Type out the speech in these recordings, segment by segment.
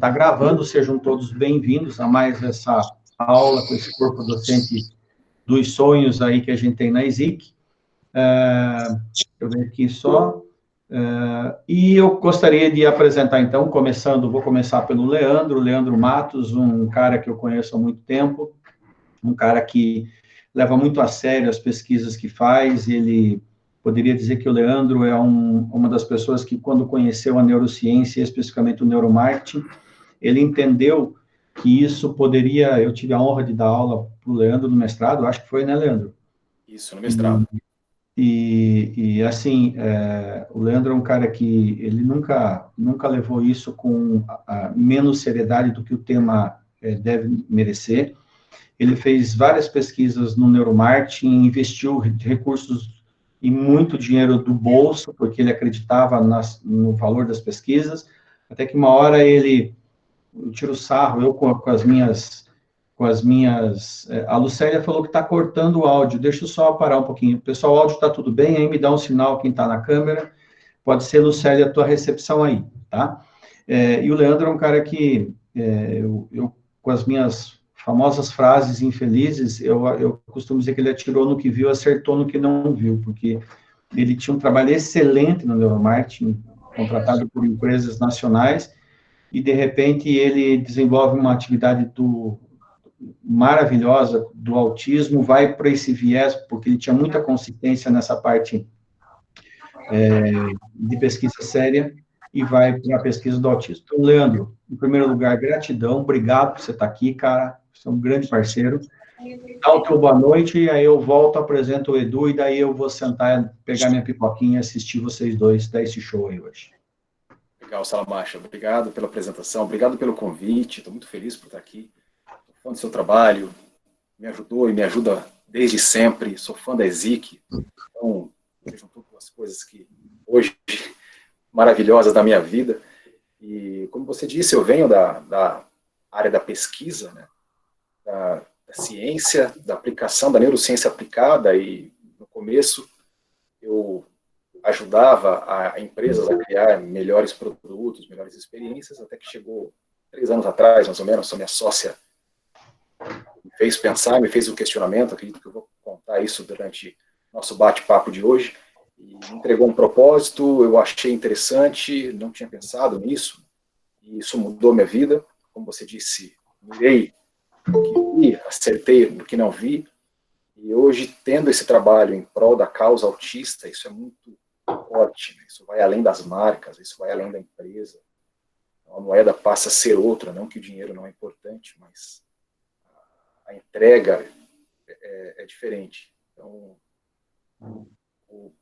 está gravando, sejam todos bem-vindos a mais essa aula com esse corpo docente dos sonhos aí que a gente tem na ESIC. Deixa eu ver aqui só. E eu gostaria de apresentar, então, vou começar pelo Leandro Matos, um cara que eu conheço há muito tempo, um cara que leva muito a sério as pesquisas que faz. Ele poderia dizer que o Leandro é uma das pessoas que, quando conheceu a neurociência, especificamente o neuromarketing, ele entendeu que isso poderia... Eu tive a honra de dar aula para o Leandro no mestrado, acho que foi, né, Leandro? Isso, no mestrado. Assim, o Leandro é um cara que ele nunca levou isso com menos seriedade do que o tema deve merecer. Ele fez várias pesquisas no neuromarketing, investiu recursos e muito dinheiro do bolso, porque ele acreditava no valor das pesquisas, até que uma hora eu tiro sarro, eu com as minhas... A Lucélia falou que está cortando o áudio, deixa eu só parar um pouquinho. Pessoal, o áudio está tudo bem, aí me dá um sinal quem está na câmera. Pode ser, Lucélia, a tua recepção aí, tá? E o Leandro é um cara que, eu com as minhas famosas frases infelizes, eu costumo dizer que ele atirou no que viu, acertou no que não viu, porque ele tinha um trabalho excelente no neuromarketing, contratado por empresas nacionais, e, de repente, ele desenvolve uma atividade maravilhosa do autismo, vai para esse viés, porque ele tinha muita consistência nessa parte de pesquisa séria, e vai para a pesquisa do autismo. Então, Leandro, em primeiro lugar, gratidão, obrigado por você estar aqui, cara, você é um grande parceiro. Dá o teu boa noite, e aí eu volto, apresento o Edu, e daí eu vou sentar, pegar minha pipoquinha e assistir vocês dois dar esse show aí hoje. Legal, Salamacha, obrigado pela apresentação, obrigado pelo convite, estou muito feliz por estar aqui. Sou fã do seu trabalho, me ajudou e me ajuda desde sempre, sou fã da ESIC, então, sejam todas as coisas que hoje, maravilhosas da minha vida, e como você disse, eu venho da área da pesquisa, né, da ciência, da aplicação, da neurociência aplicada, e no começo eu ajudava a empresas a criar melhores produtos, melhores experiências, até que chegou 3 anos atrás, mais ou menos, a minha sócia me fez pensar, me fez um questionamento, acredito que eu vou contar isso durante nosso bate-papo de hoje, e me entregou um propósito, eu achei interessante, não tinha pensado nisso, e isso mudou minha vida. Como você disse, mirei no que vi, acertei no que não vi, e hoje, tendo esse trabalho em prol da causa autista, isso é muito forte, né? Isso vai além das marcas, isso vai além da empresa. A moeda passa a ser outra, não que o dinheiro não é importante, mas a entrega é diferente. Então,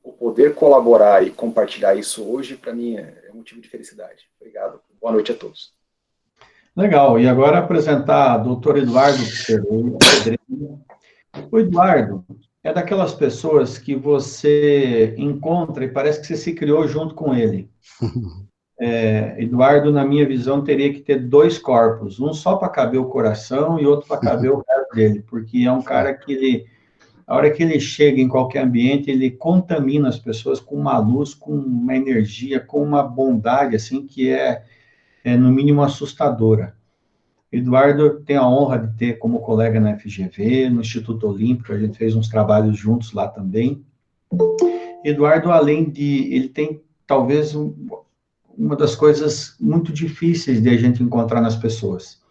o poder colaborar e compartilhar isso hoje, para mim, é motivo de felicidade. Obrigado. Boa noite a todos. Legal. E agora apresentar o Dr. Eduardo Pedreira. O Eduardo é daquelas pessoas que você encontra e parece que você se criou junto com ele. Eduardo, na minha visão, teria que ter 2 corpos, um só para caber o coração e outro para caber o resto dele, porque é um cara que a hora que ele chega em qualquer ambiente, ele contamina as pessoas com uma luz, com uma energia, com uma bondade, assim, que é no mínimo assustadora. Eduardo tem a honra de ter como colega na FGV, no Instituto Olímpico, a gente fez uns trabalhos juntos lá também. Eduardo, ele tem talvez uma das coisas muito difíceis de a gente encontrar nas pessoas,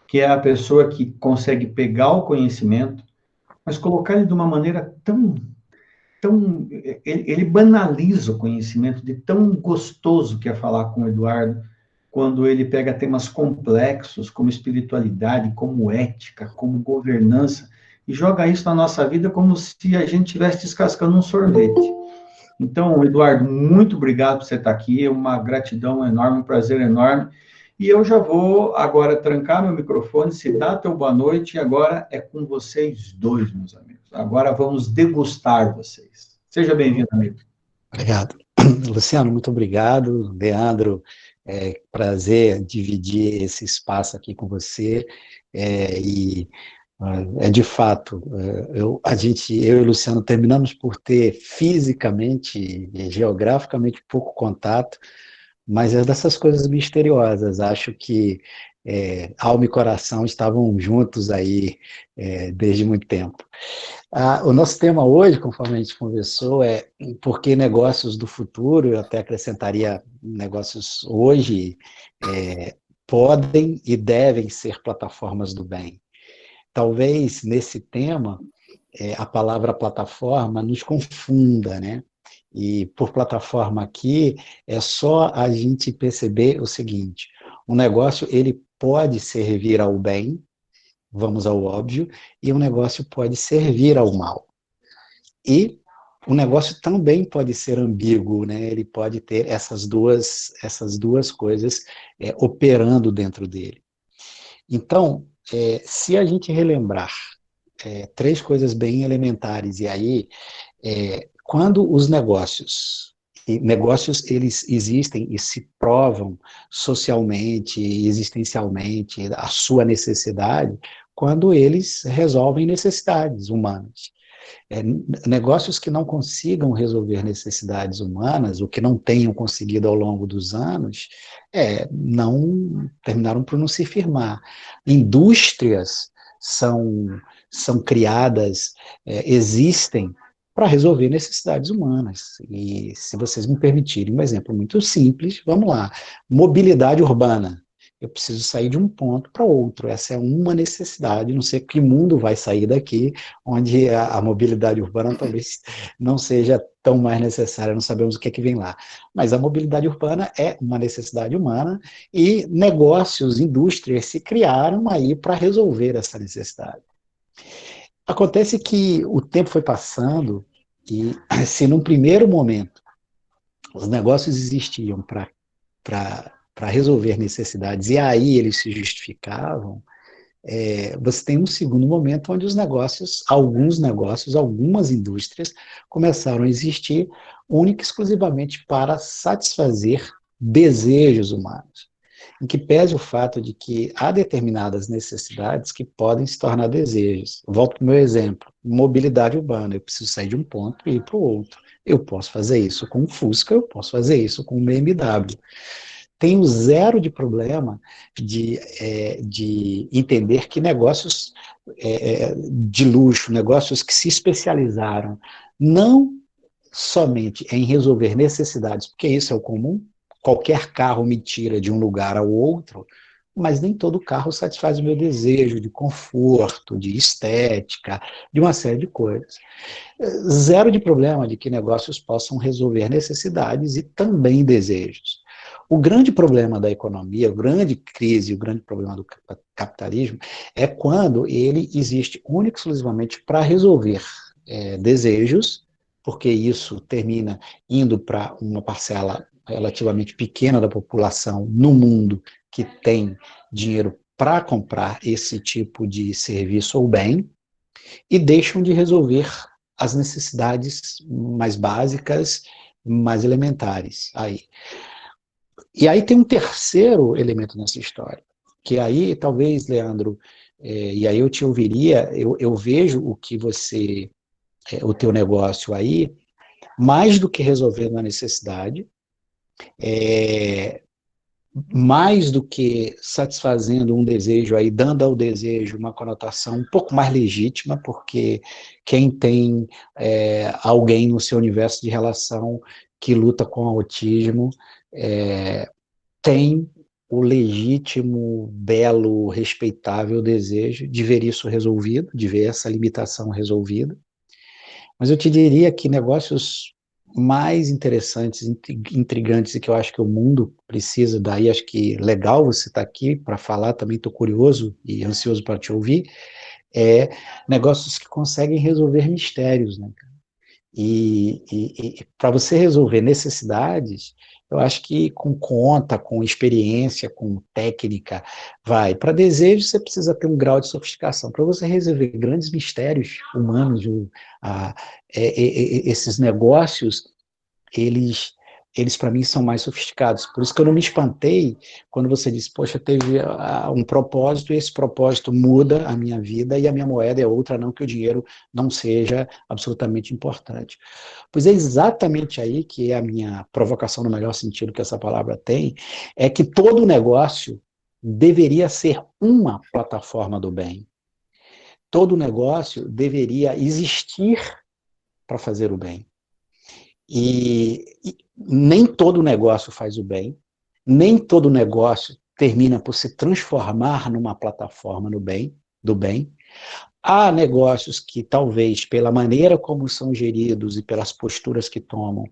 que é a pessoa que consegue pegar o conhecimento, mas colocar ele de uma maneira ele banaliza o conhecimento, de tão gostoso que é falar com o Eduardo, quando ele pega temas complexos, como espiritualidade, como ética, como governança, e joga isso na nossa vida como se a gente estivesse descascando um sorvete. Então, Eduardo, muito obrigado por você estar aqui, é uma gratidão enorme, um prazer enorme, e eu já vou agora trancar meu microfone, se dá teu boa noite, e agora é com vocês dois, meus amigos. Agora vamos degustar vocês. Seja bem-vindo, amigo. Obrigado. Luciano, muito obrigado. Leandro, prazer dividir esse espaço aqui com você. De fato, eu e o Luciano terminamos por ter fisicamente e geograficamente pouco contato, mas é dessas coisas misteriosas. Acho que alma e coração estavam juntos aí desde muito tempo. O nosso tema hoje, conforme a gente conversou, é por que negócios do futuro, eu até acrescentaria negócios hoje, podem e devem ser plataformas do bem. Talvez nesse tema, a palavra plataforma nos confunda, né? E por plataforma aqui, é só a gente perceber o seguinte: um negócio ele pode servir ao bem, vamos ao óbvio, e um negócio pode servir ao mal. E o negócio também pode ser ambíguo, né? Ele pode ter essas duas coisas operando dentro dele. Então, se a gente relembrar três coisas bem elementares, e aí, quando os negócios eles existem e se provam socialmente, existencialmente, a sua necessidade, quando eles resolvem necessidades humanas. Negócios que não consigam resolver necessidades humanas, ou que não tenham conseguido ao longo dos anos, não terminaram por não se firmar. Indústrias são criadas, existem para resolver necessidades humanas. E, se vocês me permitirem um exemplo muito simples, vamos lá. Mobilidade urbana. Eu preciso sair de um ponto para outro. Essa é uma necessidade. Não sei que mundo vai sair daqui, onde a mobilidade urbana talvez não seja tão mais necessária, não sabemos o que é que vem lá. Mas a mobilidade urbana é uma necessidade humana e negócios, indústrias se criaram aí para resolver essa necessidade. Acontece que o tempo foi passando e, se num primeiro momento os negócios existiam para resolver necessidades, e aí eles se justificavam, você tem um segundo momento onde alguns negócios, algumas indústrias começaram a existir única e exclusivamente para satisfazer desejos humanos, em que pese o fato de que há determinadas necessidades que podem se tornar desejos. Volto para o meu exemplo, mobilidade urbana, eu preciso sair de um ponto e ir para o outro. Eu posso fazer isso com um Fusca, eu posso fazer isso com um BMW. Tenho zero de problema de entender que negócios de luxo, negócios que se especializaram não somente em resolver necessidades, porque isso é o comum, qualquer carro me tira de um lugar ao outro, mas nem todo carro satisfaz o meu desejo de conforto, de estética, de uma série de coisas. Zero de problema de que negócios possam resolver necessidades e também desejos. O grande problema da economia, a grande crise, o grande problema do capitalismo é quando ele existe única e exclusivamente para resolver desejos, porque isso termina indo para uma parcela relativamente pequena da população no mundo que tem dinheiro para comprar esse tipo de serviço ou bem, e deixam de resolver as necessidades mais básicas, mais elementares aí. E aí tem um terceiro elemento nessa história, que aí talvez, Leandro, e aí eu te ouviria, eu vejo o que você, o teu negócio aí, mais do que resolver uma necessidade, mais do que satisfazendo um desejo aí, dando ao desejo uma conotação um pouco mais legítima, porque quem tem alguém no seu universo de relação que luta com autismo, tem o legítimo, belo, respeitável desejo de ver isso resolvido, de ver essa limitação resolvida. Mas eu te diria que negócios mais interessantes, intrigantes, e que eu acho que o mundo precisa, daí acho que legal você estar aqui para falar, também estou curioso e ansioso para te ouvir, negócios que conseguem resolver mistérios, né? E para você resolver necessidades, eu acho que com conta, com experiência, com técnica, vai. Para desejo, você precisa ter um grau de sofisticação. Para você resolver grandes mistérios humanos, esses negócios, eles eles para mim são mais sofisticados. Por isso que eu não me espantei quando você disse, poxa, teve um propósito e esse propósito muda a minha vida e a minha moeda é outra, não que o dinheiro não seja absolutamente importante. Pois é exatamente aí que é a minha provocação no melhor sentido que essa palavra tem, é que todo negócio deveria ser uma plataforma do bem. Todo negócio deveria existir para fazer o bem. E nem todo negócio faz o bem, nem todo negócio termina por se transformar numa plataforma do bem. Há negócios que talvez, pela maneira como são geridos e pelas posturas que tomam,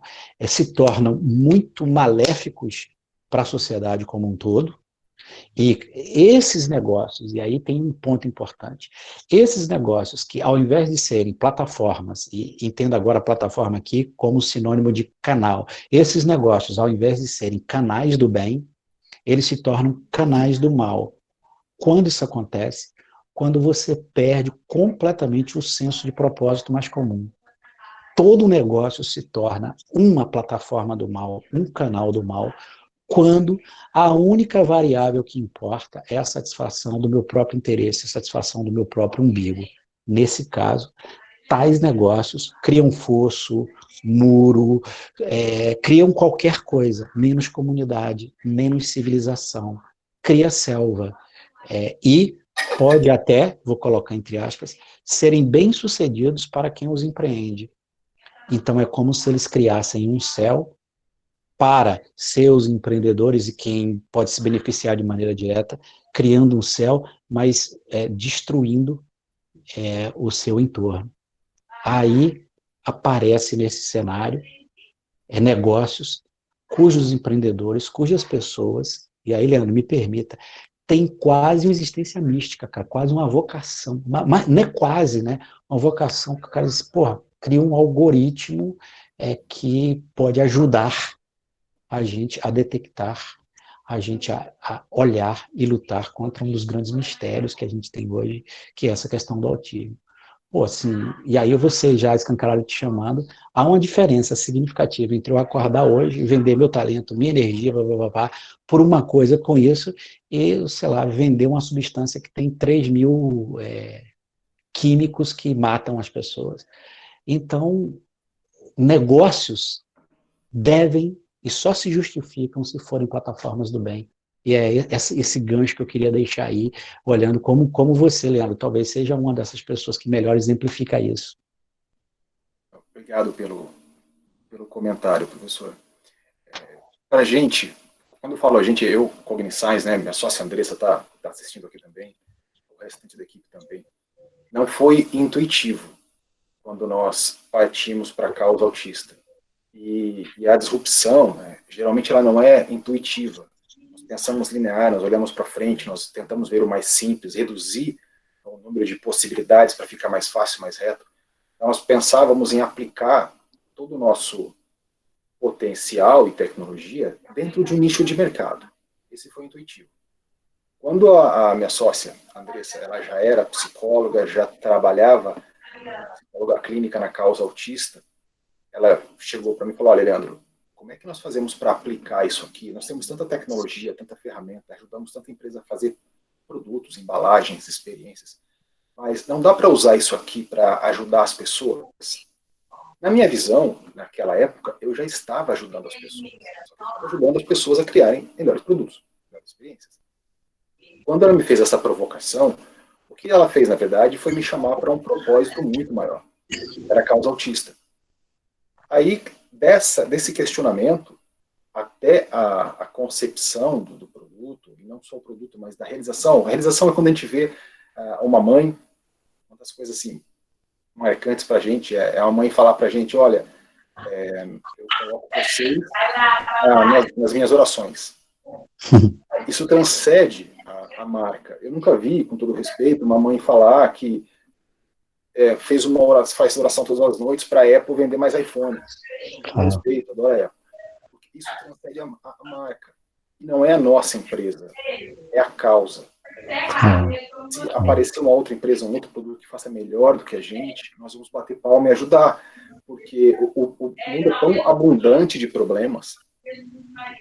se tornam muito maléficos para a sociedade como um todo. E esses negócios, e aí tem um ponto importante, esses negócios que ao invés de serem plataformas, e entendo agora a plataforma aqui como sinônimo de canal, esses negócios ao invés de serem canais do bem, eles se tornam canais do mal. Quando isso acontece? Quando você perde completamente o senso de propósito mais comum. Todo negócio se torna uma plataforma do mal, um canal do mal, quando a única variável que importa é a satisfação do meu próprio interesse, a satisfação do meu próprio umbigo. Nesse caso, tais negócios criam fosso, muro, criam qualquer coisa, menos comunidade, menos civilização, cria selva. E pode até, vou colocar entre aspas, serem bem-sucedidos para quem os empreende. Então é como se eles criassem um céu para seus empreendedores e quem pode se beneficiar de maneira direta, criando um céu, mas destruindo o seu entorno. Aí aparece nesse cenário negócios cujos empreendedores, cujas pessoas, e aí, Leandro, me permita, tem quase uma existência mística, cara, quase uma vocação, mas não é quase, né? Uma vocação que o cara diz, porra, cria um algoritmo que pode ajudar a gente a detectar, a gente a olhar e lutar contra um dos grandes mistérios que a gente tem hoje, que é essa questão do autismo. Pô, assim, e aí você já escancarado te chamando, há uma diferença significativa entre eu acordar hoje e vender meu talento, minha energia, blá, blá, blá, blá, por uma coisa com isso, e, sei lá, vender uma substância que tem 3.000 químicos que matam as pessoas. Então, negócios devem e só se justificam se forem plataformas do bem. E é esse gancho que eu queria deixar aí, olhando como você, Leandro, talvez seja uma dessas pessoas que melhor exemplifica isso. Obrigado pelo comentário, professor. Para a gente, quando eu falo a gente, eu, Cogniscience, né, minha sócia Andressa está assistindo aqui também, o restante da equipe também, não foi intuitivo quando nós partimos para a causa autista. E a disrupção, né, geralmente ela não é intuitiva. Nós pensamos linear, nós olhamos para frente, nós tentamos ver o mais simples, reduzir o número de possibilidades para ficar mais fácil, mais reto. Então, nós pensávamos em aplicar todo o nosso potencial e tecnologia dentro de um nicho de mercado. Esse foi intuitivo. Quando a minha sócia, a Andressa, ela já era psicóloga, já trabalhava psicóloga clínica na causa autista, ela chegou para mim e falou, olha, Leandro, como é que nós fazemos para aplicar isso aqui? Nós temos tanta tecnologia, tanta ferramenta, ajudamos tanta empresa a fazer produtos, embalagens, experiências, mas não dá para usar isso aqui para ajudar as pessoas? Na minha visão, naquela época, eu já estava ajudando as pessoas a criarem melhores produtos, melhores experiências. Quando ela me fez essa provocação, o que ela fez, na verdade, foi me chamar para um propósito muito maior. Era a causa autista. Aí, desse questionamento, até a concepção do produto, e não só o produto, mas da realização. A realização é quando a gente vê uma mãe, uma das coisas assim, marcantes para a gente, é a mãe falar para a gente, olha, eu coloco vocês nas minhas orações. Isso transcende a marca. Eu nunca vi, com todo respeito, uma mãe falar que faz oração todas as noites para a Apple vender mais iPhone. Com respeito, adoro a Apple. Porque isso transcende a marca. E não é a nossa empresa, é a causa. Se aparecer uma outra empresa, um outro produto que faça melhor do que a gente, nós vamos bater palma e ajudar. Porque o mundo é tão abundante de problemas,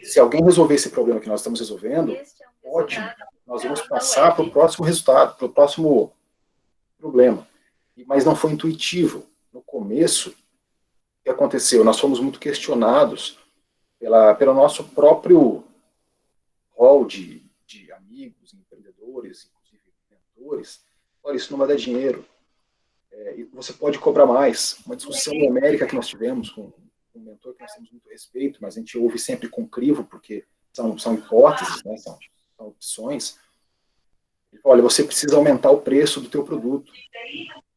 Se alguém resolver esse problema que nós estamos resolvendo, ótimo, nós vamos passar para o próximo resultado, para o próximo problema. Mas não foi intuitivo. No começo, o que aconteceu? Nós fomos muito questionados pelo nosso próprio rol de amigos, empreendedores, inclusive mentores. Olha, isso não vai dar dinheiro. E você pode cobrar mais. Uma discussão numérica que nós tivemos com um mentor que nós temos muito respeito, mas a gente ouve sempre com crivo, porque são hipóteses, né, são opções. Ele falou, olha, você precisa aumentar o preço do teu produto.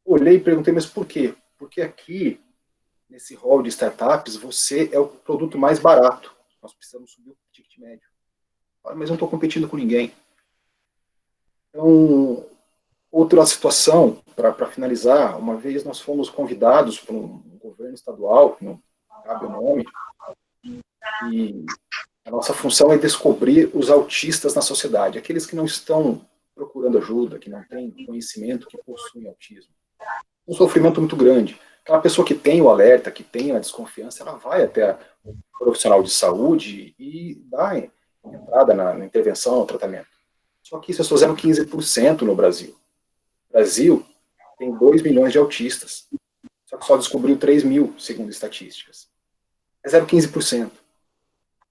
Olhei e perguntei, mas por quê? Porque aqui, nesse rol de startups, você é o produto mais barato. Nós precisamos subir o ticket médio. Olha, mas eu não estou competindo com ninguém. Então, outra situação, para finalizar, uma vez nós fomos convidados por um governo estadual, que não cabe o nome, e a nossa função é descobrir os autistas na sociedade, aqueles que não estão procurando ajuda, que não têm conhecimento, que possuem autismo. Um sofrimento muito grande. Aquela pessoa que tem o alerta, que tem a desconfiança, ela vai até o profissional de saúde e dá entrada na intervenção, no tratamento. Só que isso é só 0,15% no Brasil. O Brasil tem 2 milhões de autistas. Só que só descobriu 3 mil, segundo estatísticas. É 0,15%.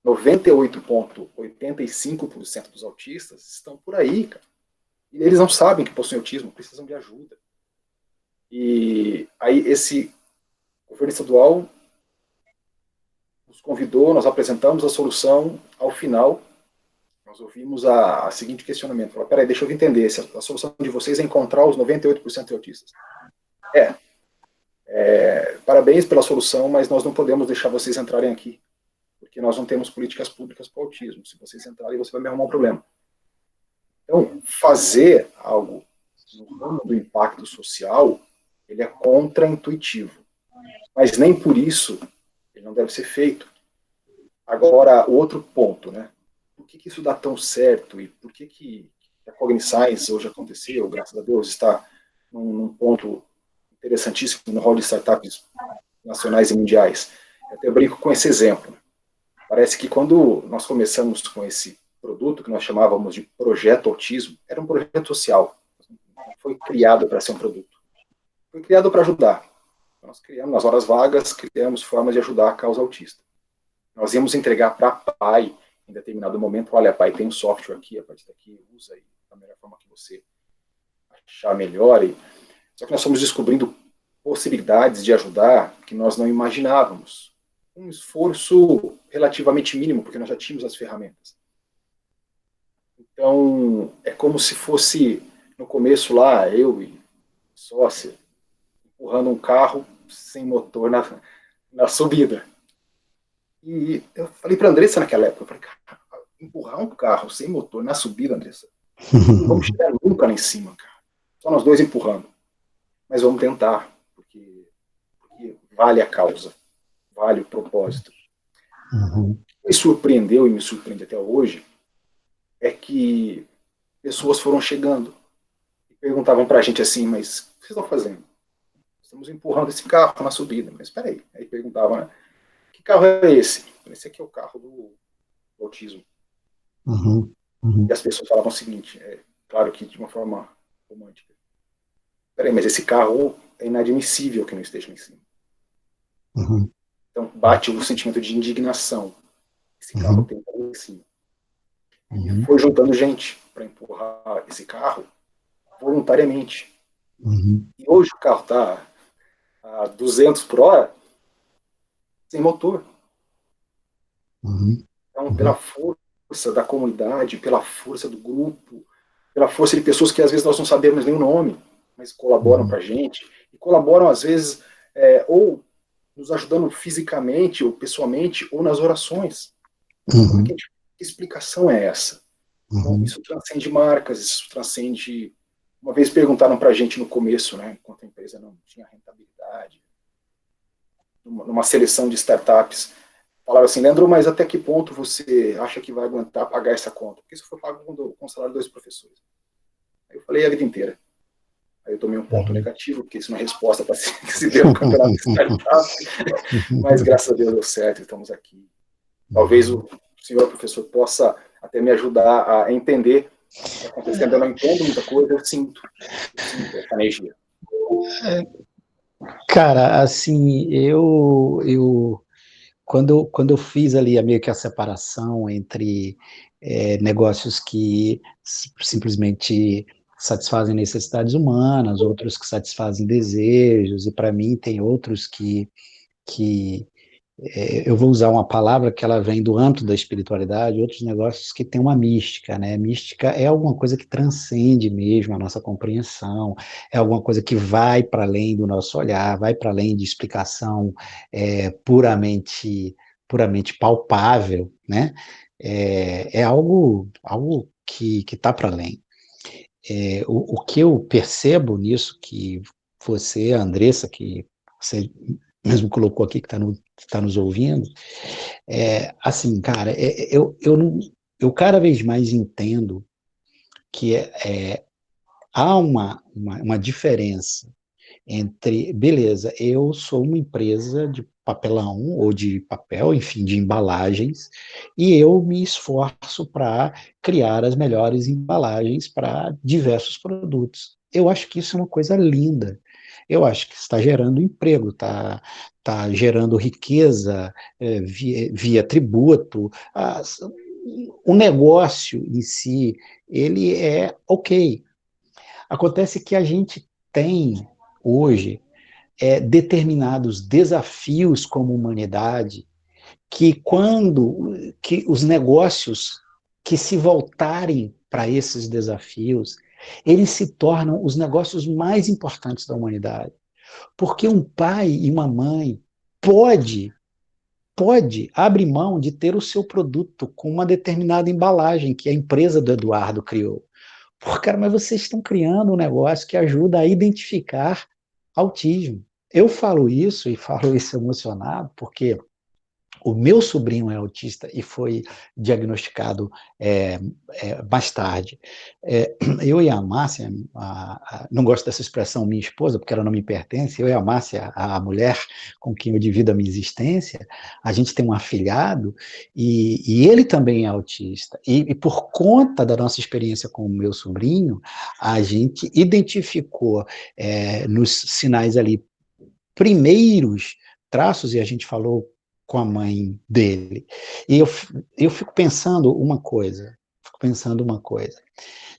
98,85% dos autistas estão por aí, cara. E eles não sabem que possuem autismo, precisam de ajuda. E aí esse governo estadual nos convidou, nós apresentamos a solução. Ao final, nós ouvimos a seguinte questionamento. Falou, peraí, deixa eu entender, a solução de vocês é encontrar os 98% de autistas. Parabéns pela solução, mas nós não podemos deixar vocês entrarem aqui, porque nós não temos políticas públicas para o autismo. Se vocês entrarem, você vai me arrumar um problema. Então, fazer algo no ramo do impacto social, ele é contraintuitivo. Mas nem por isso ele não deve ser feito. Agora, o outro ponto, né? Por que isso dá tão certo e por que a Cogniscience hoje aconteceu, graças a Deus, está num ponto interessantíssimo no rol de startups nacionais e mundiais? Eu até brinco com esse exemplo. Parece que quando nós começamos com esse produto, que nós chamávamos de Projeto Autismo, era um projeto social. Não foi criado para ser um produto. Foi criado para ajudar. Nós criamos, nas horas vagas, criamos formas de ajudar a causa autista. Nós íamos entregar para pai, em determinado momento, olha, pai, tem um software aqui, a partir daqui, usa aí da melhor forma que você achar melhor. Só que nós fomos descobrindo possibilidades de ajudar que nós não imaginávamos. Um esforço relativamente mínimo, porque nós já tínhamos as ferramentas. Então, é como se fosse, no começo lá, eu e sócia, empurrando um carro sem motor na subida. E eu falei para a Andressa naquela época, eu falei, cara, empurrar um carro sem motor na subida, Andressa, não vamos chegar nunca lá em cima, cara. Só nós dois empurrando. Mas vamos tentar, porque vale a causa, vale o propósito. O que me surpreendeu e me surpreende até hoje é que pessoas foram chegando e perguntavam para a gente assim, mas o que vocês estão fazendo? Estamos empurrando esse carro na subida. Mas espera aí. Aí perguntavam, né? Que carro é esse? Esse aqui é o carro do autismo. E as pessoas falavam o seguinte, claro que de uma forma romântica. Espera aí, mas esse carro é inadmissível que não esteja lá em cima. Então bate o sentimento de indignação. Esse carro tem que estar lá em cima. E foi juntando gente para empurrar esse carro voluntariamente. E hoje o carro está a 200 por hora sem motor. Então, pela força da comunidade, pela força do grupo, pela força de pessoas que às vezes nós não sabemos nem o nome, mas colaboram para a gente, e colaboram às vezes ou nos ajudando fisicamente ou pessoalmente, ou nas orações. Que explicação é essa? Então, isso transcende marcas, isso transcende... Uma vez perguntaram para a gente no começo, né, enquanto a empresa não tinha rentabilidade, numa seleção de startups, falaram assim, Leandro, mas até que ponto você acha que vai aguentar pagar essa conta? Porque isso foi pago com o salário de 2 professores. Aí eu falei a vida inteira. Aí eu tomei um ponto negativo, porque isso não é resposta para se ver no campeonato de startup, mas graças a Deus deu certo, estamos aqui. Talvez o o senhor, professor, possa até me ajudar a entender o que está acontecendo. Eu não entendo muita coisa, eu sinto essa energia. Cara, assim, quando eu fiz ali meio que a separação entre negócios que simplesmente satisfazem necessidades humanas, outros que satisfazem desejos, e para mim tem outros que eu vou usar uma palavra que ela vem do âmbito da espiritualidade, outros negócios que têm uma mística, né? Mística é alguma coisa que transcende mesmo a nossa compreensão, é alguma coisa que vai para além do nosso olhar, vai para além de explicação puramente palpável, né? É algo que está para além. O que eu percebo nisso, que você, Andressa, que você mesmo colocou aqui, que está nos ouvindo, assim, cara, eu cada vez mais entendo que há uma diferença entre, beleza, eu sou uma empresa de papelão ou de papel, enfim, de embalagens, e eu me esforço para criar as melhores embalagens para diversos produtos. Eu acho que isso é uma coisa linda. Eu acho que está gerando emprego, está gerando riqueza via tributo. O negócio em si, ele é ok. Acontece que a gente tem hoje determinados desafios como humanidade que os negócios que se voltarem para esses desafios, eles se tornam os negócios mais importantes da humanidade. Porque um pai e uma mãe pode abrir mão de ter o seu produto com uma determinada embalagem que a empresa do Eduardo criou. Pô, cara, mas vocês estão criando um negócio que ajuda a identificar autismo. Eu falo isso e falo isso emocionado porque o meu sobrinho é autista e foi diagnosticado mais tarde. Eu e a Márcia, não gosto dessa expressão minha esposa, porque ela não me pertence, eu e a Márcia, a mulher com quem eu divido a minha existência, a gente tem um afilhado e ele também é autista. E por conta da nossa experiência com o meu sobrinho, a gente identificou nos sinais ali primeiros traços, e a gente falou com a mãe dele. E eu fico pensando uma coisa,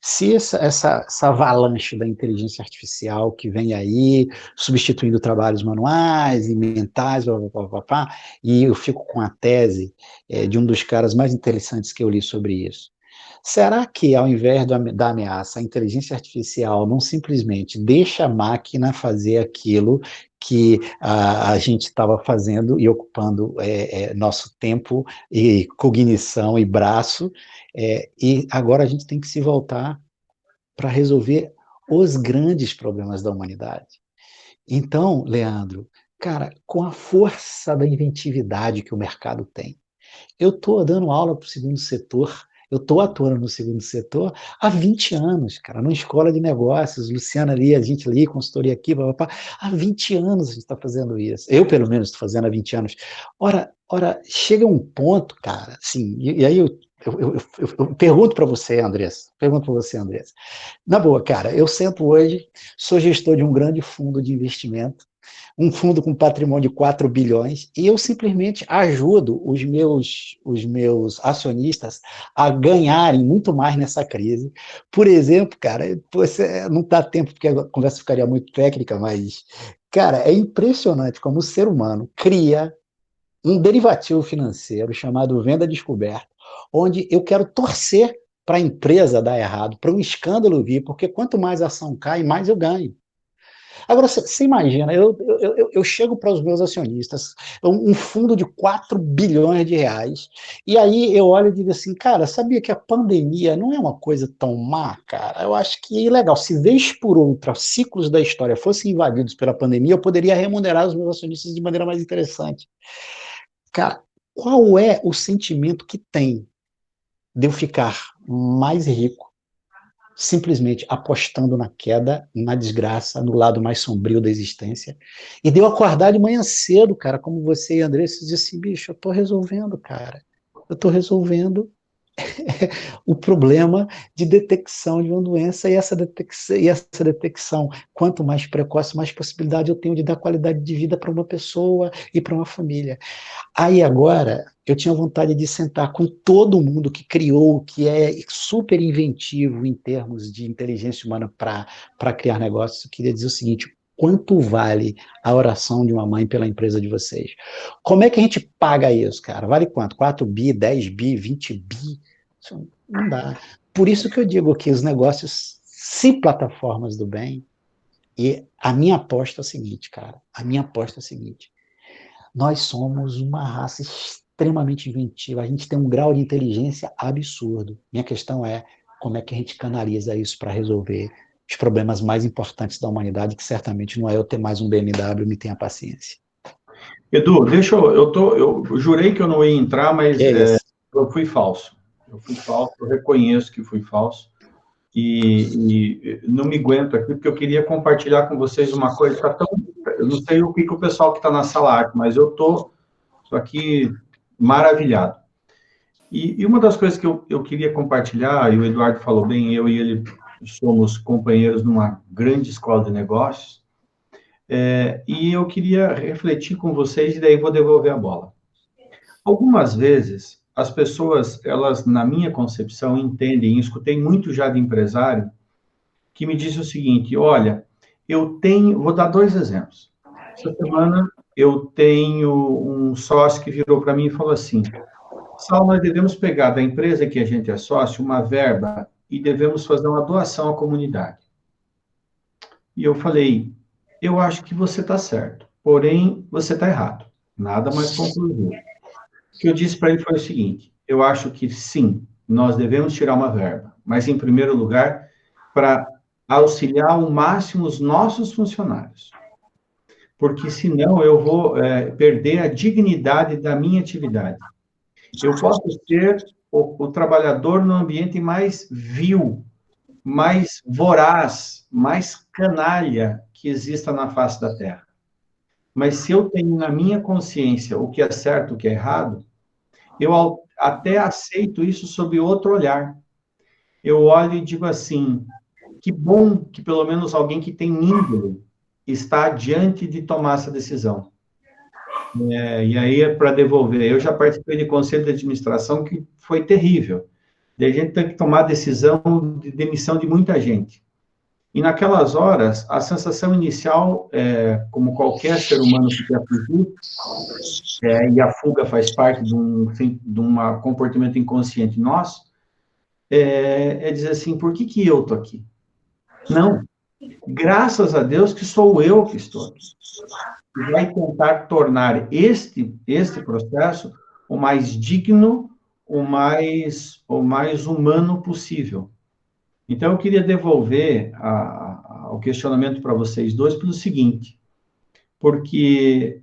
se essa avalanche da inteligência artificial que vem aí, substituindo trabalhos manuais e mentais, blá, blá, blá, blá, e eu fico com a tese de um dos caras mais interessantes que eu li sobre isso. Será que, ao invés da ameaça, a inteligência artificial não simplesmente deixa a máquina fazer aquilo que a gente estava fazendo e ocupando nosso tempo e cognição e braço, e agora a gente tem que se voltar para resolver os grandes problemas da humanidade? Então, Leandro, cara, com a força da inventividade que o mercado tem, eu estou dando aula para o segundo setor, eu estou atuando no segundo setor há 20 anos, cara, numa escola de negócios, Luciana ali, a gente ali, consultoria aqui, blá, blá, blá. Há 20 anos a gente está fazendo isso. Eu, pelo menos, estou fazendo há 20 anos. Ora, chega um ponto, cara, assim, e aí eu pergunto para você, Andressa, na boa, cara, eu sento hoje, sou gestor de um grande fundo de investimento, um fundo com patrimônio de 4 bilhões, e eu simplesmente ajudo os meus acionistas a ganharem muito mais nessa crise. Por exemplo, cara, você não dá tempo porque a conversa ficaria muito técnica, mas, cara, é impressionante como o ser humano cria um derivativo financeiro chamado venda descoberta, onde eu quero torcer para a empresa dar errado, para um escândalo vir, porque quanto mais a ação cai, mais eu ganho. Agora, você imagina, eu chego para os meus acionistas, um fundo de 4 bilhões de reais, e aí eu olho e digo assim, cara, sabia que a pandemia não é uma coisa tão má, cara? Eu acho que é legal, se vez por outra ciclos da história fossem invadidos pela pandemia, eu poderia remunerar os meus acionistas de maneira mais interessante. Cara, qual é o sentimento que tem de eu ficar mais rico simplesmente apostando na queda, na desgraça, no lado mais sombrio da existência, e de eu acordar de manhã cedo, cara, como você e André, e dizer assim, bicho, eu tô resolvendo, cara. eu estou resolvendo o problema de detecção de uma doença, e essa detecção, quanto mais precoce, mais possibilidade eu tenho de dar qualidade de vida para uma pessoa e para uma família. Aí agora, eu tinha vontade de sentar com todo mundo que criou, que é super inventivo em termos de inteligência humana para criar negócios. Eu queria dizer o seguinte: quanto vale a oração de uma mãe pela empresa de vocês? Como é que a gente paga isso, cara? Vale quanto? 4 bi, 10 bi, 20 bi? Isso não dá. Por isso que eu digo que os negócios, se plataformas do bem, e a minha aposta é o seguinte, cara, a minha aposta é o seguinte: nós somos uma raça extremamente inventiva, a gente tem um grau de inteligência absurdo. Minha questão é como é que a gente canaliza isso para resolver os problemas mais importantes da humanidade, que certamente não é eu ter mais um BMW, me tenha paciência. Edu, eu jurei que eu não ia entrar, mas eu fui falso. Eu reconheço que fui falso. E não me aguento aqui, porque eu queria compartilhar com vocês uma coisa que tá tão... Eu não sei o que o pessoal que está na sala acha, mas eu estou aqui maravilhado. E uma das coisas que eu queria compartilhar, e o Eduardo falou bem, eu e ele somos companheiros numa grande escola de negócios, e eu queria refletir com vocês, e daí vou devolver a bola. Algumas vezes, as pessoas, elas, na minha concepção, entendem, escutei muito já de empresário, que me disse o seguinte: olha, vou dar 2 exemplos. Essa semana, eu tenho um sócio que virou para mim e falou assim: Sal, nós devemos pegar da empresa que a gente é sócio uma verba e devemos fazer uma doação à comunidade. E eu falei: eu acho que você está certo, porém, você está errado. Nada mais conclusivo. O que eu disse para ele foi o seguinte: eu acho que sim, nós devemos tirar uma verba, mas, em primeiro lugar, para auxiliar ao máximo os nossos funcionários. Porque, senão, eu vou perder a dignidade da minha atividade. Eu posso ser o trabalhador no ambiente mais vil, mais voraz, mais canalha que exista na face da Terra. Mas se eu tenho na minha consciência o que é certo e o que é errado, eu até aceito isso sob outro olhar. Eu olho e digo assim: que bom que pelo menos alguém que tem índole está adiante de tomar essa decisão. E aí é para devolver. Eu já participei de conselho de administração que foi terrível. E a gente tem que tomar decisão de demissão de muita gente. E naquelas horas, a sensação inicial, como qualquer ser humano que quer fugir, e a fuga faz parte de um comportamento inconsciente nosso, é dizer assim: por que eu estou aqui? Não. Graças a Deus que sou eu que estou aqui. E vai tentar tornar este processo o mais digno, o mais humano possível. Então, eu queria devolver o questionamento para vocês dois pelo seguinte: porque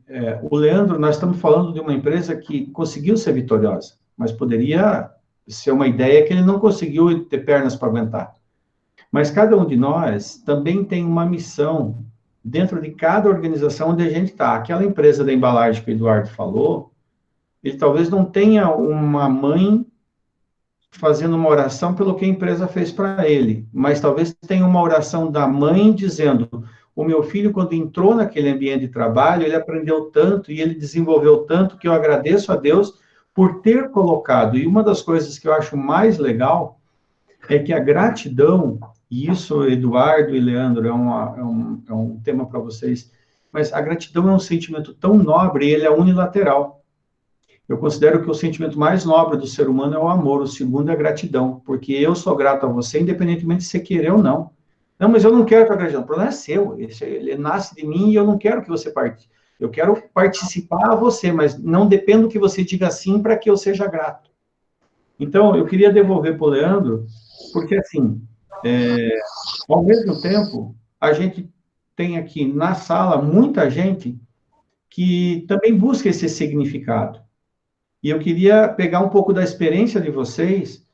o Leandro, nós estamos falando de uma empresa que conseguiu ser vitoriosa, mas poderia ser uma ideia que ele não conseguiu ter pernas para aguentar. Mas cada um de nós também tem uma missão dentro de cada organização onde a gente está. Aquela empresa da embalagem que o Eduardo falou, ele talvez não tenha uma mãe fazendo uma oração pelo que a empresa fez para ele, mas talvez tenha uma oração da mãe dizendo: o meu filho, quando entrou naquele ambiente de trabalho, ele aprendeu tanto e ele desenvolveu tanto que eu agradeço a Deus por ter colocado. E uma das coisas que eu acho mais legal é que a gratidão, e isso, Eduardo e Leandro, é um tema para vocês, mas a gratidão é um sentimento tão nobre e ele é unilateral. Eu considero que o sentimento mais nobre do ser humano é o amor, o segundo é a gratidão, porque eu sou grato a você, independentemente de você querer ou não. Não, mas eu não quero a gratidão, o problema é seu, ele nasce de mim e eu não quero que você participe. Eu quero participar a você, mas não dependo que você diga sim para que eu seja grato. Então, eu queria devolver para o Leandro, porque, assim, ao mesmo tempo, a gente tem aqui na sala muita gente que também busca esse significado. E eu queria pegar um pouco da experiência de vocês,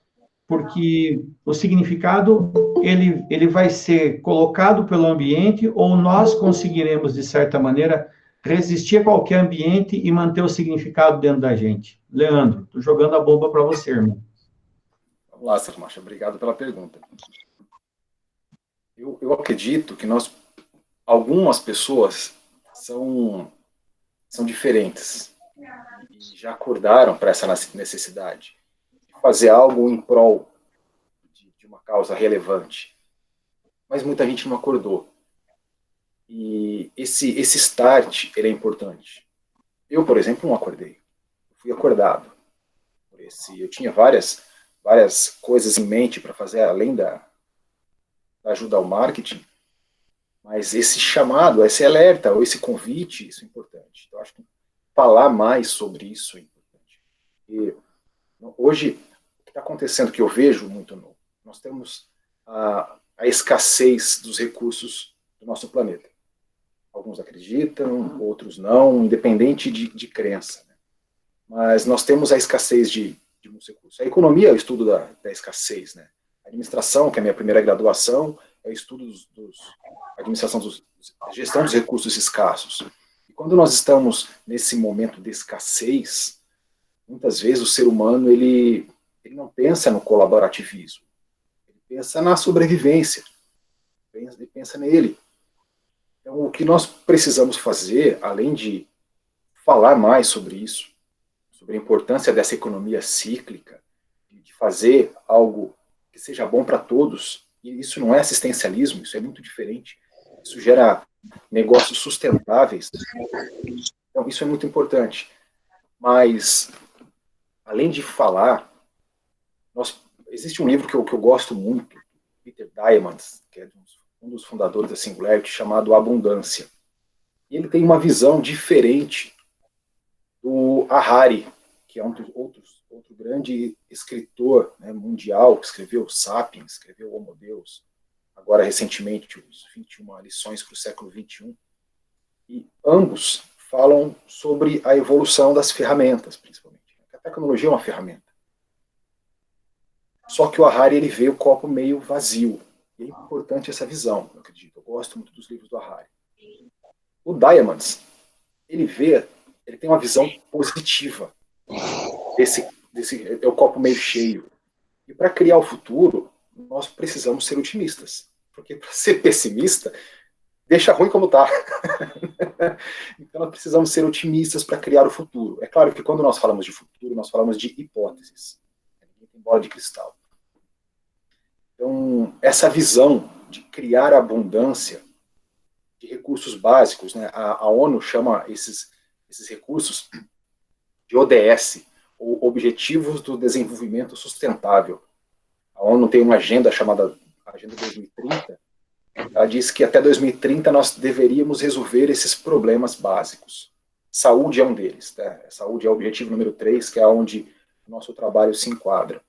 porque o significado, ele vai ser colocado pelo ambiente, ou nós conseguiremos, de certa maneira, resistir a qualquer ambiente e manter o significado dentro da gente. Leandro, estou jogando a bomba para você, irmão. Vamos lá, Salamacha, obrigado pela pergunta. Eu acredito que algumas pessoas são diferentes e já acordaram para essa necessidade de fazer algo em prol de uma causa relevante, mas muita gente não acordou. E esse start, ele é importante. Eu, por exemplo, não acordei. Eu fui acordado. Eu tinha várias coisas em mente para fazer, além da ajuda ao marketing, mas esse chamado, esse alerta, ou esse convite, isso é importante. Eu acho que falar mais sobre isso é importante. E hoje, o que está acontecendo, que eu vejo muito novo, nós temos a escassez dos recursos do nosso planeta. Alguns acreditam, outros não, independente de crença. Né? Mas nós temos a escassez de muitos recursos. A economia é o estudo da escassez. Né? A administração, que é a minha primeira graduação, é o estudo gestão dos recursos escassos. E quando nós estamos nesse momento de escassez, muitas vezes o ser humano ele não pensa no colaborativismo, ele pensa na sobrevivência, ele pensa nele. Então, o que nós precisamos fazer, além de falar mais sobre isso, sobre a importância dessa economia cíclica, de fazer algo que seja bom para todos, e isso não é assistencialismo, isso é muito diferente, isso gera negócios sustentáveis, então isso é muito importante. Mas, além de falar, existe um livro que eu gosto muito, Peter Diamond, que é um dos fundadores da Singularity, chamado Abundância. E ele tem uma visão diferente do Harari, que é outro grande escritor, né, mundial, que escreveu Sapiens, escreveu Homo Deus, agora recentemente os 21 lições para o século XXI. E ambos falam sobre a evolução das ferramentas, principalmente. A tecnologia é uma ferramenta. Só que o Harari ele vê o copo meio vazio. E é importante essa visão, eu acredito. Eu gosto muito dos livros do Harari. O Diamond, ele tem uma visão positiva desse é o copo meio cheio. E para criar o futuro, nós precisamos ser otimistas. Porque para ser pessimista, deixa ruim como está. Então nós precisamos ser otimistas para criar o futuro. É claro que quando nós falamos de futuro, nós falamos de hipóteses. Ninguém tem bola de cristal. Então, essa visão de criar abundância de recursos básicos, né? A ONU chama esses recursos de ODS, ou Objetivos do Desenvolvimento Sustentável. A ONU tem uma agenda chamada Agenda 2030. Ela diz que até 2030 nós deveríamos resolver esses problemas básicos. Saúde é um deles. Né? Saúde é o objetivo número 3, que é onde o nosso trabalho se enquadra.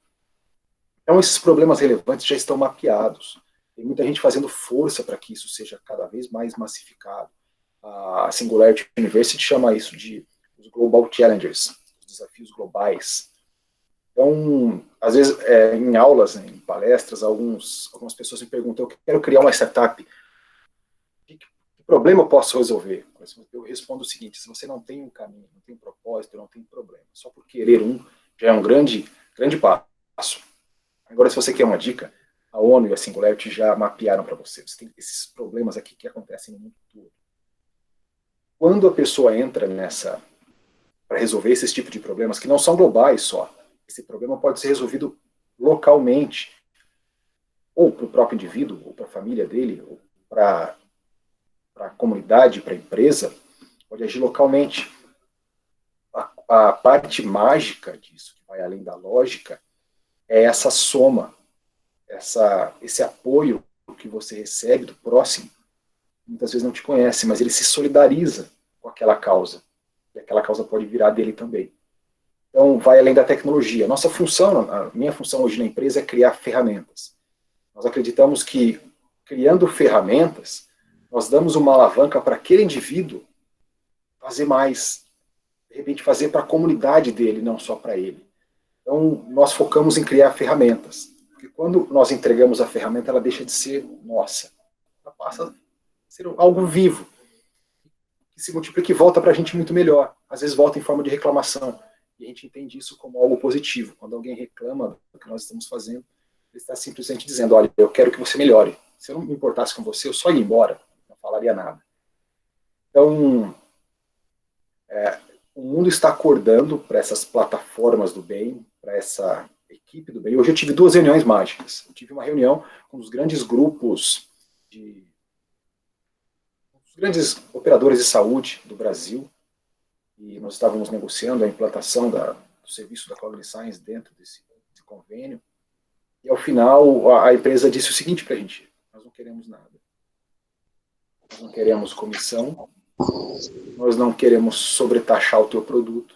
Então, esses problemas relevantes já estão mapeados. Tem muita gente fazendo força para que isso seja cada vez mais massificado. A Singularity University chama isso de os Global Challengers, os desafios globais. Então, às vezes, em aulas, né, em palestras, algumas pessoas me perguntam, eu quero criar uma startup. Que problema eu posso resolver? Eu respondo o seguinte, se você não tem um caminho, não tem um propósito, não tem problema. Só por querer já é um grande passo. Agora, se você quer uma dica, a ONU e a Singularity já mapearam para você. Você tem esses problemas aqui que acontecem no mundo todo. Quando a pessoa entra para resolver esse tipo de problemas, que não são globais só, esse problema pode ser resolvido localmente, ou para o próprio indivíduo, ou para a família dele, ou para a comunidade, para a empresa, pode agir localmente. A parte mágica disso, que vai além da lógica, é essa soma, esse apoio que você recebe do próximo. Muitas vezes não te conhece, mas ele se solidariza com aquela causa. E aquela causa pode virar dele também. Então, vai além da tecnologia. A minha função hoje na empresa é criar ferramentas. Nós acreditamos que, criando ferramentas, nós damos uma alavanca para aquele indivíduo fazer mais. De repente, fazer para a comunidade dele, não só para ele. Então, nós focamos em criar ferramentas. Porque quando nós entregamos a ferramenta, ela deixa de ser nossa. Ela passa a ser algo vivo. que se multiplica e volta para a gente muito melhor. Às vezes volta em forma de reclamação. E a gente entende isso como algo positivo. Quando alguém reclama do que nós estamos fazendo, ele está simplesmente dizendo, olha, eu quero que você melhore. Se eu não me importasse com você, eu só ia embora. Não falaria nada. Então, o mundo está acordando para essas plataformas do bem, para essa equipe do bem. Hoje eu tive 2 reuniões mágicas. Eu tive uma reunião com os grandes grupos os grandes operadores de saúde do Brasil, e nós estávamos negociando a implantação do serviço da Cogni Science dentro desse convênio, e ao final a empresa disse o seguinte para a gente, nós não queremos nada. Nós não queremos comissão, nós não queremos sobretaxar o teu produto,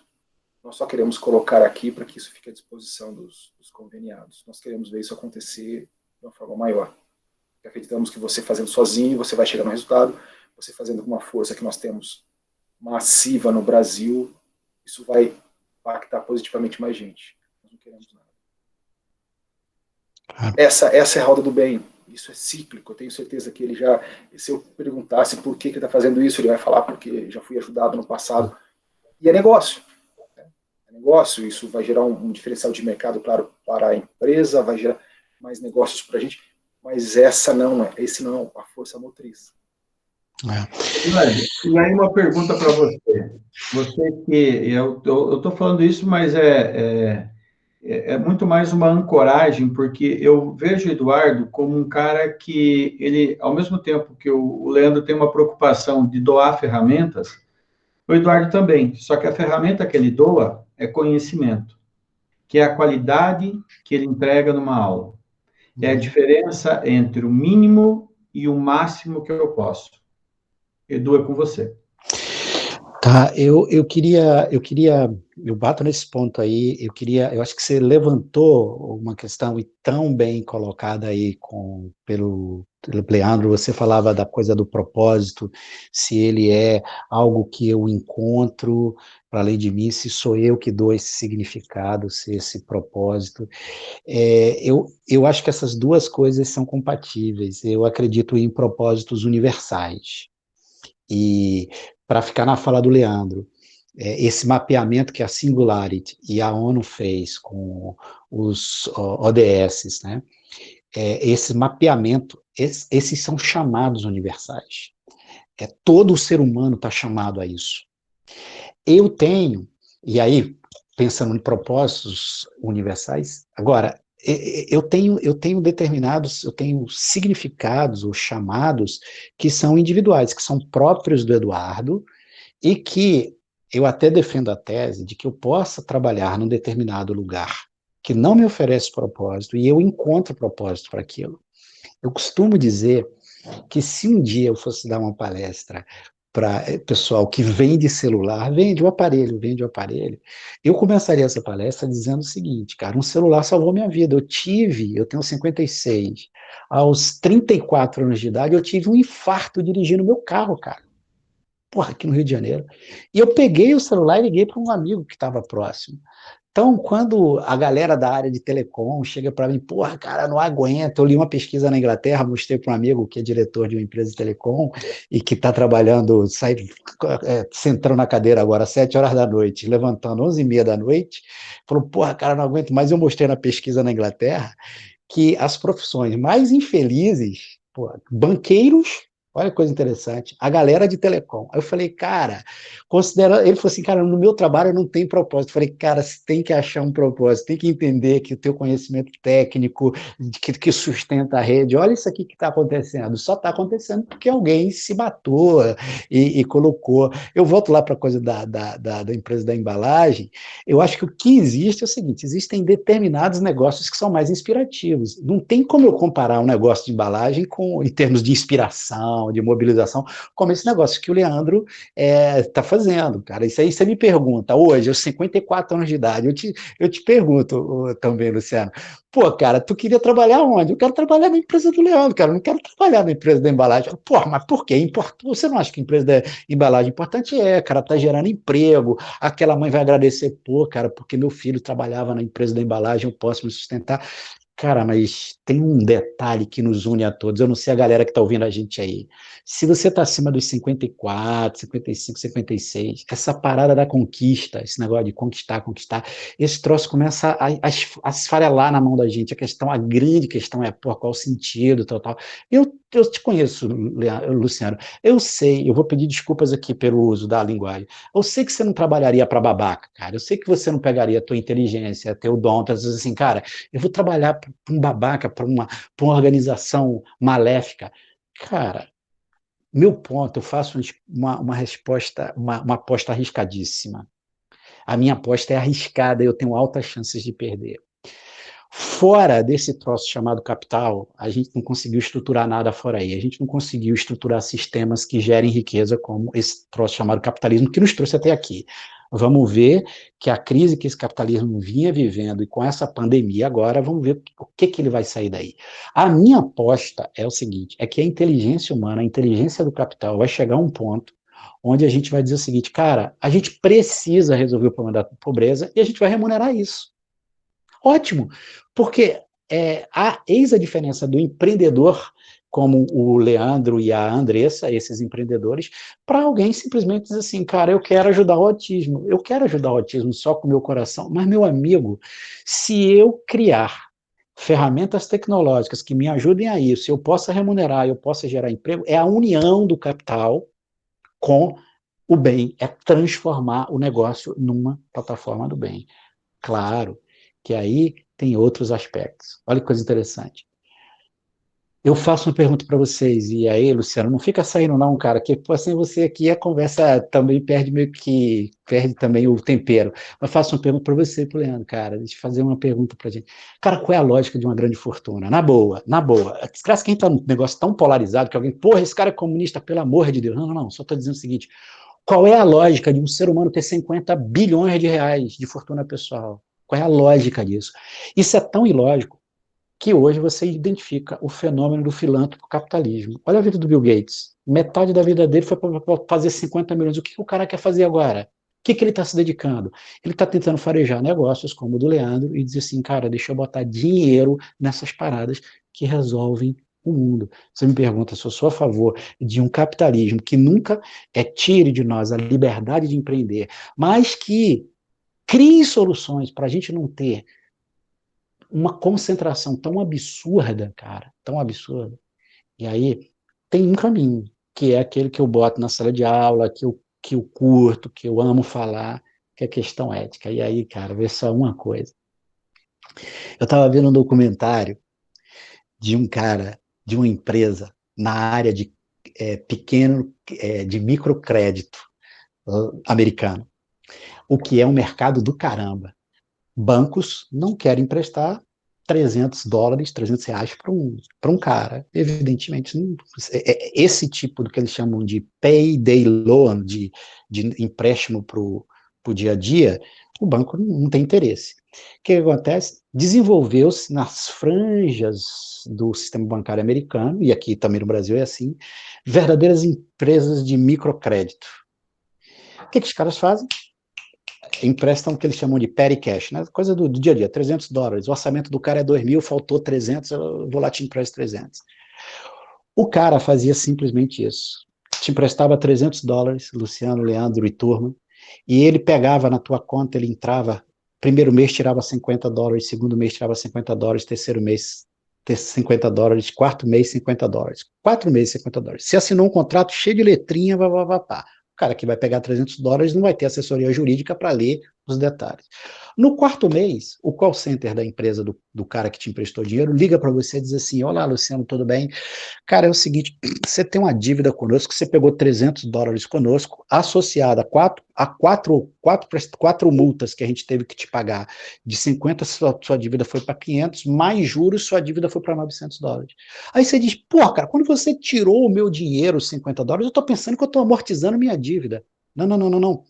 nós só queremos colocar aqui para que isso fique à disposição dos conveniados. Nós queremos ver isso acontecer de uma forma maior. Acreditamos que você fazendo sozinho, você vai chegar no resultado, você fazendo com uma força que nós temos massiva no Brasil, isso vai impactar positivamente mais gente. Nós não queremos nada. Essa é a roda do bem. Isso é cíclico. Eu tenho certeza que ele já, se eu perguntasse por que ele está fazendo isso, ele vai falar porque já fui ajudado no passado. E é negócio. É negócio. Isso vai gerar um diferencial de mercado, claro, para a empresa, vai gerar mais negócios para a gente, mas esse não é a força motriz. E aí uma pergunta para você. Você que eu estou falando isso, mas é muito mais uma ancoragem, porque eu vejo o Eduardo como um cara que ele, ao mesmo tempo que o Leandro tem uma preocupação de doar ferramentas, o Eduardo também. Só que a ferramenta que ele doa é conhecimento, que é a qualidade que ele entrega numa aula. É a diferença entre o mínimo e o máximo que eu posso. Edu, é com você. Tá, eu bato nesse ponto aí, eu acho que você levantou uma questão tão bem colocada aí pelo Leandro, você falava da coisa do propósito, se ele é algo que eu encontro para além de mim, se sou eu que dou esse significado, se esse propósito. Eu acho que essas duas coisas são compatíveis, eu acredito em propósitos universais. E para ficar na fala do Leandro, esse mapeamento que a Singularity e a ONU fez com os ODS, né? Esse mapeamento, esses são chamados universais. Todo o ser humano está chamado a isso. Eu tenho, e aí, pensando em propósitos universais, agora, eu tenho significados ou chamados que são individuais, que são próprios do Eduardo, e que eu até defendo a tese de que eu possa trabalhar num determinado lugar que não me oferece propósito, e eu encontro propósito para aquilo. Eu costumo dizer que se um dia eu fosse dar uma palestra para pessoal que vende celular, vende o aparelho, eu começaria essa palestra dizendo o seguinte, cara, um celular salvou minha vida, eu tenho 56, aos 34 anos de idade, eu tive um infarto dirigindo meu carro, cara, aqui no Rio de Janeiro, e eu peguei o celular e liguei para um amigo que estava próximo. Então, quando a galera da área de telecom chega para mim, cara, não aguento, eu li uma pesquisa na Inglaterra, mostrei para um amigo que é diretor de uma empresa de telecom e que está trabalhando, sentando na cadeira agora às 7 horas da noite, levantando 11h30 da noite, falou, cara, não aguento mais. Eu mostrei na pesquisa na Inglaterra que as profissões mais infelizes, banqueiros, olha que coisa interessante, a galera de telecom. Aí eu falei, cara, ele falou assim, cara, no meu trabalho não tem propósito. Eu falei, cara, você tem que achar um propósito, tem que entender que o teu conhecimento técnico, que sustenta a rede, olha isso aqui que está acontecendo. Só está acontecendo porque alguém se matou e colocou. Eu volto lá para a coisa da empresa da embalagem, eu acho que o que existe é o seguinte, existem determinados negócios que são mais inspirativos. Não tem como eu comparar um negócio de embalagem em termos de inspiração, de mobilização, como esse negócio que o Leandro está fazendo, cara. Isso aí você me pergunta, hoje, aos 54 anos de idade, eu te pergunto também, Luciano, cara, tu queria trabalhar onde? Eu quero trabalhar na empresa do Leandro, cara, eu não quero trabalhar na empresa da embalagem. Mas por quê? Você não acha que a empresa da embalagem é importante? Cara, tá gerando emprego, aquela mãe vai agradecer, cara, porque meu filho trabalhava na empresa da embalagem, eu posso me sustentar. Cara, mas tem um detalhe que nos une a todos. Eu não sei a galera que está ouvindo a gente aí. Se você está acima dos 54, 55, 56, essa parada da conquista, esse negócio de conquistar, conquistar, esse troço começa a esfarelar na mão da gente. A grande questão é, pô, qual o sentido, tal, tal. Eu te conheço, Luciano. Eu sei, eu vou pedir desculpas aqui pelo uso da linguagem. Eu sei que você não trabalharia para babaca, cara. Eu sei que você não pegaria a tua inteligência, teu dom, tá dizendo assim, cara, eu vou trabalhar para um babaca, para uma organização maléfica. Cara, meu ponto, eu faço uma resposta, uma aposta arriscadíssima. A minha aposta é arriscada, eu tenho altas chances de perder. Fora desse troço chamado capital, a gente não conseguiu estruturar nada fora aí. A gente não conseguiu estruturar sistemas que gerem riqueza como esse troço chamado capitalismo que nos trouxe até aqui. Vamos ver que a crise que esse capitalismo vinha vivendo e com essa pandemia agora, vamos ver o que ele vai sair daí. A minha aposta é o seguinte, é que a inteligência humana, a inteligência do capital vai chegar a um ponto onde a gente vai dizer o seguinte, cara, a gente precisa resolver o problema da pobreza e a gente vai remunerar isso. Ótimo, porque eis a diferença do empreendedor, como o Leandro e a Andressa, esses empreendedores, para alguém simplesmente dizer assim, cara, eu quero ajudar o autismo só com o meu coração, mas, meu amigo, se eu criar ferramentas tecnológicas que me ajudem a isso, eu possa remunerar, eu possa gerar emprego, é a união do capital com o bem, é transformar o negócio numa plataforma do bem. Claro que aí tem outros aspectos. Olha que coisa interessante. Eu faço uma pergunta para vocês, e aí, Luciano, não fica saindo não, cara, que assim você aqui a conversa também perde também o tempero. Mas faço uma pergunta para você, pro Leandro, cara, deixa eu fazer uma pergunta para gente. Cara, qual é a lógica de uma grande fortuna? Na boa, na boa. Graças a quem está num negócio tão polarizado que alguém, porra, esse cara é comunista, pelo amor de Deus. Não, não, não, só estou dizendo o seguinte, qual é a lógica de um ser humano ter 50 bilhões de reais de fortuna pessoal? Qual é a lógica disso? Isso é tão ilógico que hoje você identifica o fenômeno do filântropo capitalismo. Olha a vida do Bill Gates. Metade da vida dele foi para fazer 50 milhões. O que o cara quer fazer agora? O que ele está se dedicando? Ele está tentando farejar negócios como o do Leandro e dizer assim, cara, deixa eu botar dinheiro nessas paradas que resolvem o mundo. Você me pergunta se eu sou a favor de um capitalismo que nunca tire de nós a liberdade de empreender, mas que crie soluções para a gente não ter uma concentração tão absurda, cara, tão absurda. E aí tem um caminho, que é aquele que eu boto na sala de aula, que eu curto, que eu amo falar, que é a questão ética. E aí, cara, vê só uma coisa. Eu estava vendo um documentário de um cara, de uma empresa, na área de de microcrédito americano, o que é um mercado do caramba. Bancos não querem emprestar $300, R$ 300 para um cara. Evidentemente, esse tipo do que eles chamam de payday loan, de empréstimo para o dia a dia, o banco não tem interesse. O que acontece? Desenvolveu-se nas franjas do sistema bancário americano, e aqui também no Brasil é assim, verdadeiras empresas de microcrédito. O que os caras fazem? Emprestam o que eles chamam de petty cash, né? Coisa do dia a dia, $300. O orçamento do cara é 2.000, faltou 300, eu vou lá te empresto 300. O cara fazia simplesmente isso. Te emprestava $300, Luciano, Leandro e turma, e ele pegava na tua conta, ele entrava, primeiro mês tirava $50, segundo mês tirava $50, terceiro mês $50, quarto mês $50, 4 meses $50. Você assinou um contrato cheio de letrinha, pá. O cara que vai pegar $300 não vai ter assessoria jurídica para ler os detalhes. No quarto mês, o call center da empresa do cara que te emprestou dinheiro liga para você e diz assim, olá, Luciano, tudo bem? Cara, é o seguinte, você tem uma dívida conosco, você pegou $300 conosco, associada a quatro multas que a gente teve que te pagar. De 50, sua dívida foi para 500, mais juros, sua dívida foi para $900. Aí você diz, pô, cara, quando você tirou o meu dinheiro, $50, eu estou pensando que eu estou amortizando minha dívida. Não, não, não, não, não.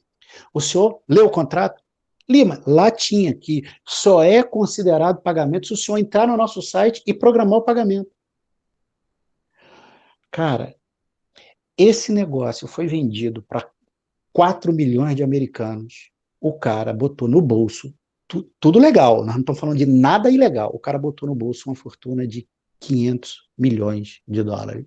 O senhor leu o contrato? Lima, lá tinha que só é considerado pagamento se o senhor entrar no nosso site e programar o pagamento. Cara, esse negócio foi vendido para 4 milhões de americanos. O cara botou no bolso tudo legal, nós não estamos falando de nada ilegal. O cara botou no bolso uma fortuna de 500 milhões de dólares.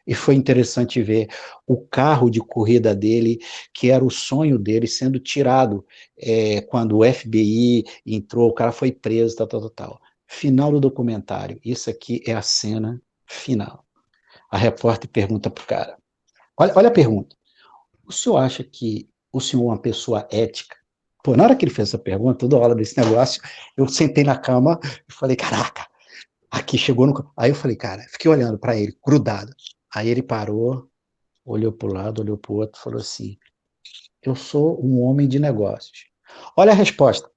E foi interessante ver o carro de corrida dele, que era o sonho dele, sendo tirado quando o FBI entrou, o cara foi preso, tal, tal, tal, tal. Final do documentário, isso aqui é a cena final. A repórter pergunta para o cara, olha a pergunta, o senhor acha que o senhor é uma pessoa ética? Pô, na hora que ele fez essa pergunta, toda hora desse negócio, eu sentei na cama e falei, caraca, aqui chegou no... Aí eu falei, cara, fiquei olhando para ele, grudado. Aí ele parou, olhou para o lado, olhou para o outro, falou assim, eu sou um homem de negócios. Olha a resposta.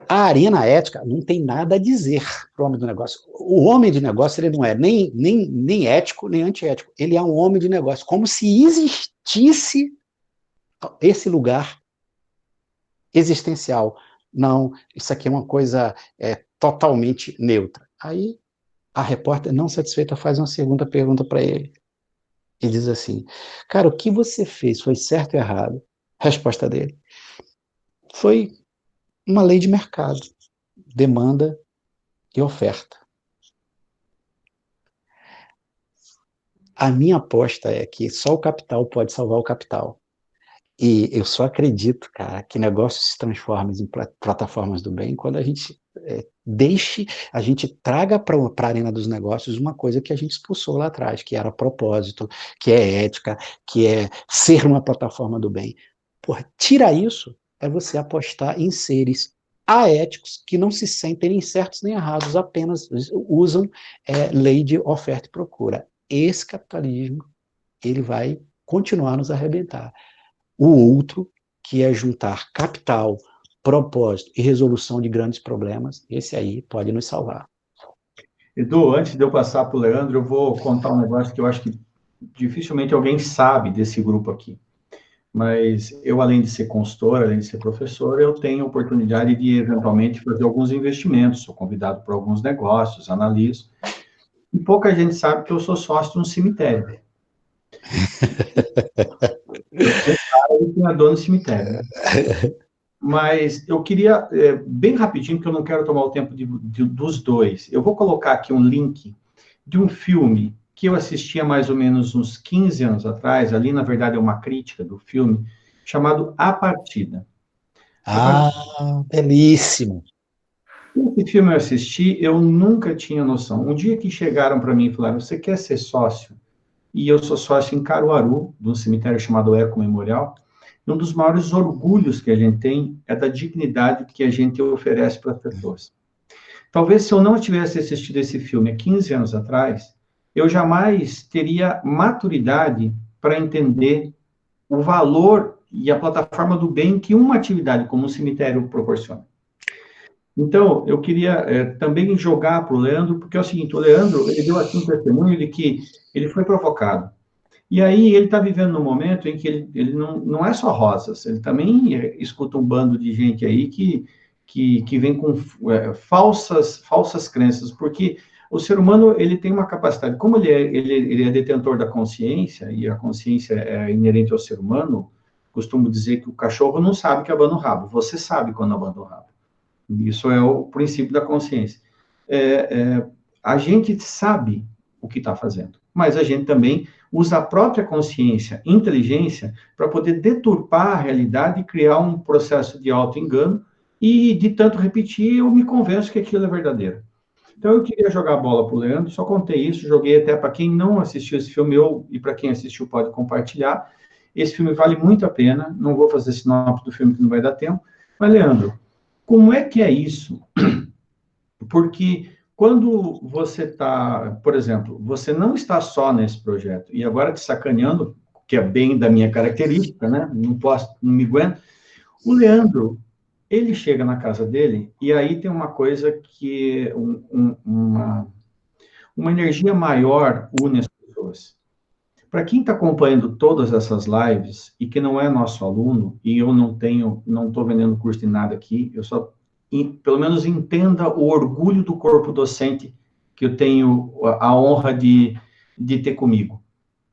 A arena ética não tem nada a dizer para o homem do negócio. O homem de negócio ele não é nem ético, nem antiético. Ele é um homem de negócio, como se existisse esse lugar existencial. Não, isso aqui é uma coisa totalmente neutra. Aí a repórter, não satisfeita, faz uma segunda pergunta para ele. E diz assim, cara, o que você fez foi certo ou errado? Resposta dele, foi uma lei de mercado, demanda e oferta. A minha aposta é que só o capital pode salvar o capital. E eu só acredito, cara, que negócios se transformem em plataformas do bem quando a gente a gente traga para a arena dos negócios uma coisa que a gente expulsou lá atrás, que era propósito, que é ética, que é ser uma plataforma do bem. Porra, tira isso, é você apostar em seres aéticos que não se sentem nem certos nem errados, apenas usam lei de oferta e procura. Esse capitalismo, ele vai continuar a nos arrebentar. O outro, que é juntar capital, propósito e resolução de grandes problemas, esse aí pode nos salvar. Edu, antes de eu passar para o Leandro, eu vou contar um negócio que eu acho que dificilmente alguém sabe desse grupo aqui. Mas eu, além de ser consultor, além de ser professor, eu tenho a oportunidade de, eventualmente, fazer alguns investimentos. Sou convidado para alguns negócios, analiso. E pouca gente sabe que eu sou sócio de um cemitério. Eu sou cara de criador no cemitério, né? Mas eu queria, bem rapidinho, porque eu não quero tomar o tempo dos dois. Eu vou colocar aqui um link de um filme que eu assisti há mais ou menos uns 15 anos atrás. Ali, na verdade, é uma crítica do filme, chamado A Partida. Belíssimo. Esse filme eu assisti, eu nunca tinha noção. Um dia que chegaram para mim e falaram, você quer ser sócio? E eu sou sócio em Caruaru, de um cemitério chamado Eco Memorial. E um dos maiores orgulhos que a gente tem é da dignidade que a gente oferece para as pessoas. Talvez se eu não tivesse assistido esse filme há 15 anos atrás, eu jamais teria maturidade para entender o valor e a plataforma do bem que uma atividade como um cemitério proporciona. Então, eu queria também jogar para o Leandro, porque é o seguinte, o Leandro, ele deu aqui um testemunho de que ele foi provocado. E aí ele está vivendo num momento em que ele não é só rosas, ele também escuta um bando de gente aí que vem com falsas crenças, porque o ser humano ele tem uma capacidade, como ele é detentor da consciência, e a consciência é inerente ao ser humano, costumo dizer que o cachorro não sabe que abana o rabo, você sabe quando abana o rabo. Isso é o princípio da consciência. A gente sabe o que está fazendo, mas a gente também usa a própria consciência, inteligência, para poder deturpar a realidade e criar um processo de auto-engano, e de tanto repetir, eu me convenço que aquilo é verdadeiro. Então, eu queria jogar a bola para o Leandro, só contei isso, joguei até para quem não assistiu esse filme, e para quem assistiu pode compartilhar. Esse filme vale muito a pena, não vou fazer sinopse do filme que não vai dar tempo, mas, Leandro, como é que é isso? Porque quando você está, por exemplo, você não está só nesse projeto, e agora te sacaneando, que é bem da minha característica, né? Não me aguento. O Leandro, ele chega na casa dele, e aí tem uma coisa que uma energia maior une as pessoas. Para quem está acompanhando todas essas lives, e que não é nosso aluno, e eu não estou vendendo curso de nada aqui, eu só pelo menos entenda o orgulho do corpo docente que eu tenho a honra de ter comigo.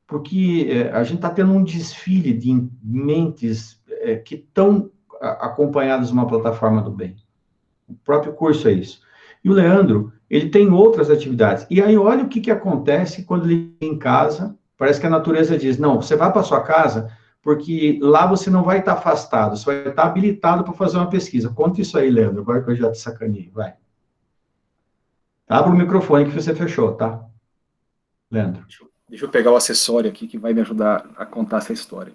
Porque a gente está tendo um desfile de mentes que estão acompanhadas de uma plataforma do bem. O próprio curso é isso. E o Leandro, ele tem outras atividades. E aí, olha o que acontece quando ele em casa, parece que a natureza diz, não, você vai para sua casa, porque lá você não vai estar afastado, você vai estar habilitado para fazer uma pesquisa. Conta isso aí, Leandro, agora que eu já te sacanei, vai. Abra o microfone que você fechou, tá, Leandro? Deixa eu pegar o acessório aqui que vai me ajudar a contar essa história.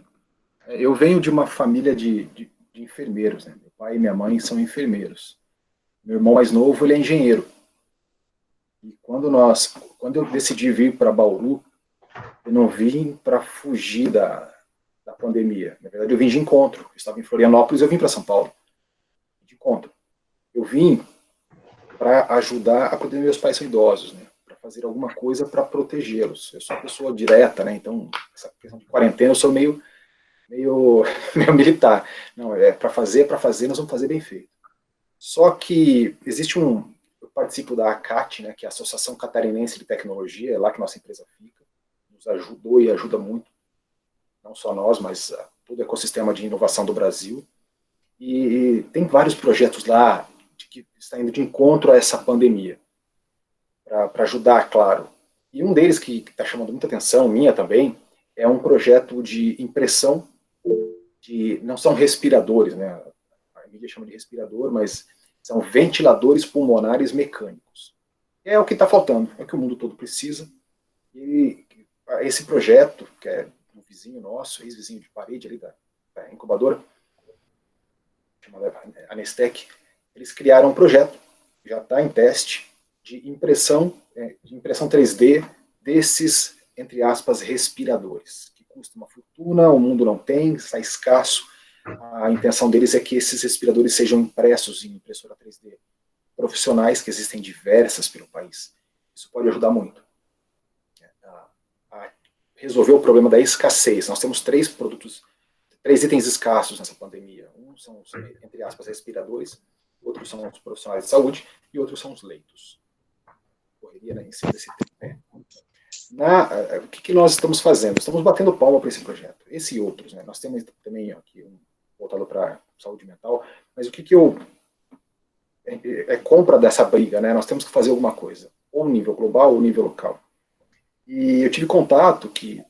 Eu venho de uma família de enfermeiros, né? Meu pai e minha mãe são enfermeiros. Meu irmão mais novo, ele é engenheiro. E quando eu decidi vir para Bauru, eu não vim para fugir da pandemia. Na verdade, eu vim de encontro. Eu estava em Florianópolis, eu vim para São Paulo. De encontro. Eu vim para ajudar a cuidar. Meus pais são idosos, né? Para fazer alguma coisa para protegê-los. Eu sou uma pessoa direta, né? Então, essa questão de quarentena, eu sou meio militar. Não, é para fazer, nós vamos fazer bem feito. Só que existe eu participo da ACAT, né, que é a Associação Catarinense de Tecnologia, é lá que nossa empresa fica, nos ajudou e ajuda muito, não só nós, mas todo o ecossistema de inovação do Brasil. E tem vários projetos lá que está indo de encontro a essa pandemia, para ajudar, claro. E um deles que está chamando muita atenção, minha também, é um projeto de impressão não são respiradores, né? A mídia chama de respirador, mas são ventiladores pulmonares mecânicos. É o que está faltando, é o que o mundo todo precisa. E esse projeto, que é um vizinho nosso, ex-vizinho de parede ali da incubadora, chamada Anestec, eles criaram um projeto, já está em teste, de impressão 3D desses, entre aspas, respiradores, que custa uma fortuna, o mundo não tem, está escasso. A intenção deles é que esses respiradores sejam impressos em impressora 3D profissionais, que existem diversas pelo país. Isso pode ajudar muito a resolver o problema da escassez. Nós temos três itens escassos nessa pandemia. Um são os, entre aspas, respiradores, outros são os profissionais de saúde e outros são os leitos. Correria, né, em cima desse tema. O que nós estamos fazendo? Estamos batendo palma para esse projeto. Esse e outros, né? Nós temos também aqui voltado para saúde mental, mas o que é compra dessa briga, né? Nós temos que fazer alguma coisa, ou no nível global ou no nível local. E eu tive contato que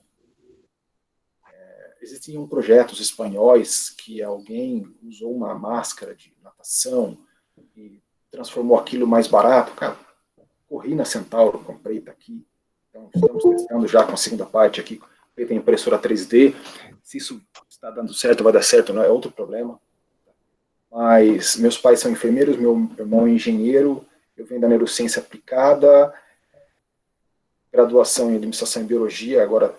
existiam projetos espanhóis que alguém usou uma máscara de natação e transformou aquilo mais barato. Cara, corri na Centauro, comprei, tá aqui. Então, estamos testando já com a segunda parte aqui, feita em impressora 3D. Se isso está dando certo, vai dar certo, não é outro problema. Mas meus pais são enfermeiros, meu irmão é engenheiro, eu venho da neurociência aplicada, graduação em administração em biologia, agora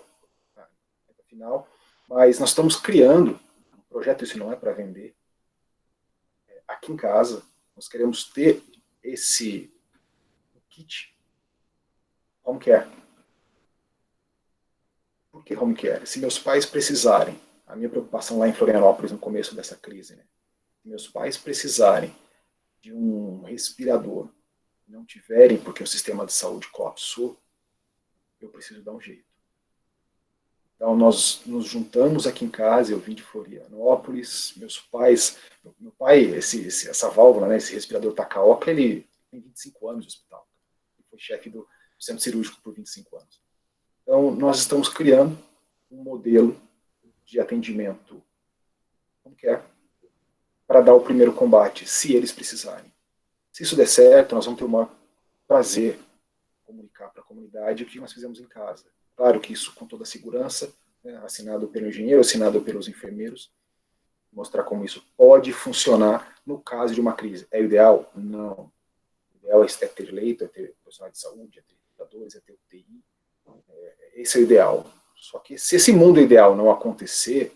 no final. Mas nós estamos criando um projeto, isso não é para vender. Aqui em casa, nós queremos ter esse kit home care. Por que home care? Se meus pais precisarem, a minha preocupação lá em Florianópolis no começo dessa crise, né? Se meus pais precisarem de um respirador, não tiverem porque o sistema de saúde colapsou, eu preciso dar um jeito. Então nós nos juntamos aqui em casa, eu vim de Florianópolis, meus pais, meu pai, essa válvula, né, esse respirador Takaoka, ele tem 25 anos de hospital. Ele foi chefe do centro cirúrgico por 25 anos. Então, nós estamos criando um modelo de atendimento como quer, para dar o primeiro combate, se eles precisarem. Se isso der certo, nós vamos ter o maior prazer em comunicar para a comunidade o que nós fizemos em casa. Claro que isso com toda a segurança, né, assinado pelo engenheiro, assinado pelos enfermeiros, mostrar como isso pode funcionar no caso de uma crise. É o ideal? Não. O ideal é ter leito, é ter profissionais de saúde, é ter cuidadores, é ter UTI. Esse é o ideal. Só que se esse mundo ideal não acontecer,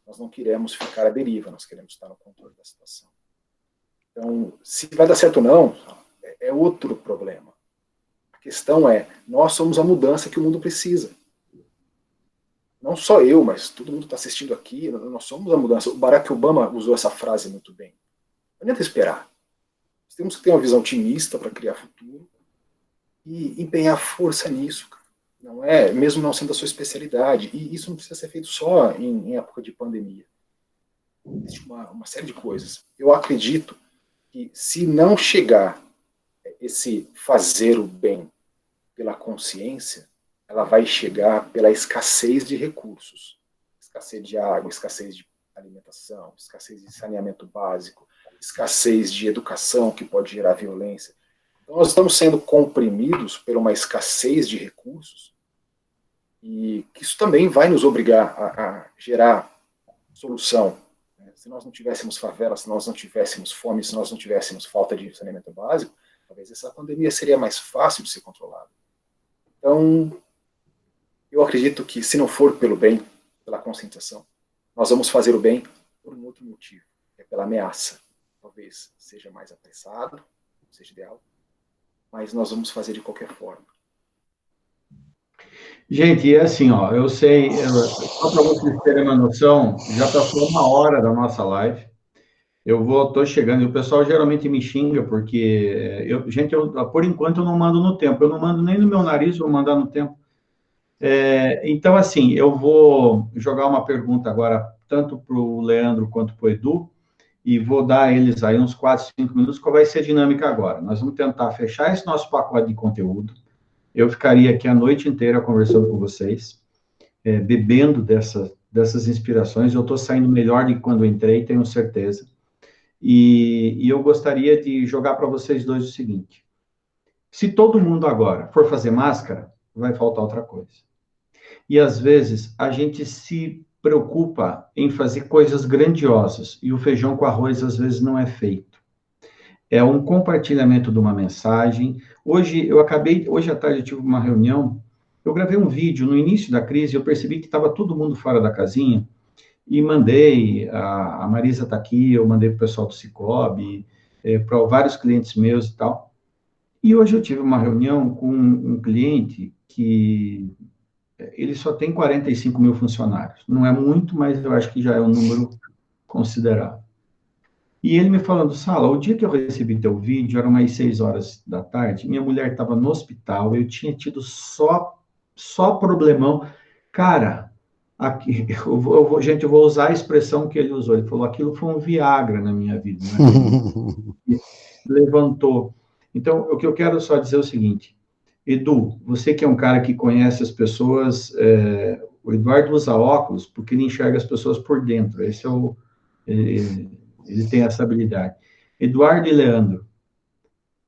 nós não queremos ficar à deriva, nós queremos estar no controle da situação. Então, se vai dar certo ou não, é outro problema. A questão é, nós somos a mudança que o mundo precisa. Não só eu, mas todo mundo está assistindo aqui, nós somos a mudança. O Barack Obama usou essa frase muito bem. Não adianta esperar. Nós temos que ter uma visão otimista para criar futuro e empenhar força nisso, cara. Não é, mesmo não sendo a sua especialidade. E isso não precisa ser feito só em época de pandemia. Existe uma série de coisas. Eu acredito que se não chegar esse fazer o bem pela consciência, ela vai chegar pela escassez de recursos. Escassez de água, escassez de alimentação, escassez de saneamento básico, escassez de educação que pode gerar violência. Então nós estamos sendo comprimidos por uma escassez de recursos e que isso também vai nos obrigar a gerar solução. Se nós não tivéssemos favela, se nós não tivéssemos fome, se nós não tivéssemos falta de saneamento básico, talvez essa pandemia seria mais fácil de ser controlada. Então, eu acredito que se não for pelo bem, pela conscientização, nós vamos fazer o bem por um outro motivo, que é pela ameaça. Talvez seja mais apressado, não seja ideal, mas nós vamos fazer de qualquer forma. Gente, é assim, ó, eu sei, só para vocês terem uma noção, já passou 1 hora da nossa live. Tô chegando, e o pessoal geralmente me xinga, porque, por enquanto eu não mando no tempo, eu não mando nem no meu nariz, vou mandar no tempo. Então, assim, eu vou jogar uma pergunta agora, tanto para o Leandro quanto para o Edu, e vou dar a eles aí uns 4, 5 minutos, qual vai ser a dinâmica agora. Nós vamos tentar fechar esse nosso pacote de conteúdo. Eu ficaria aqui a noite inteira conversando com vocês, bebendo dessas inspirações. Eu estou saindo melhor do que quando entrei, tenho certeza. E eu gostaria de jogar para vocês dois o seguinte: se todo mundo agora for fazer máscara, vai faltar outra coisa. E às vezes a gente se preocupa em fazer coisas grandiosas e o feijão com arroz às vezes não é feito. É um compartilhamento de uma mensagem. Hoje à tarde eu tive uma reunião, eu gravei um vídeo no início da crise, eu percebi que estava todo mundo fora da casinha e mandei, a Marisa está aqui, eu mandei para o pessoal do Cicobi, para vários clientes meus e tal. E hoje eu tive uma reunião com um cliente que ele só tem 45 mil funcionários. Não é muito, mas eu acho que já é um número considerável. E ele me falando, Sala, o dia que eu recebi teu vídeo, eram umas 6 horas da tarde, minha mulher estava no hospital, eu tinha tido só problemão. Cara, aqui, gente, eu vou usar a expressão que ele usou. Ele falou, aquilo foi um Viagra na minha vida. Né? Levantou. Então, o que eu quero só dizer é o seguinte, Edu, você que é um cara que conhece as pessoas, o Eduardo usa óculos porque ele enxerga as pessoas por dentro. Esse é ele tem essa habilidade. Eduardo e Leandro,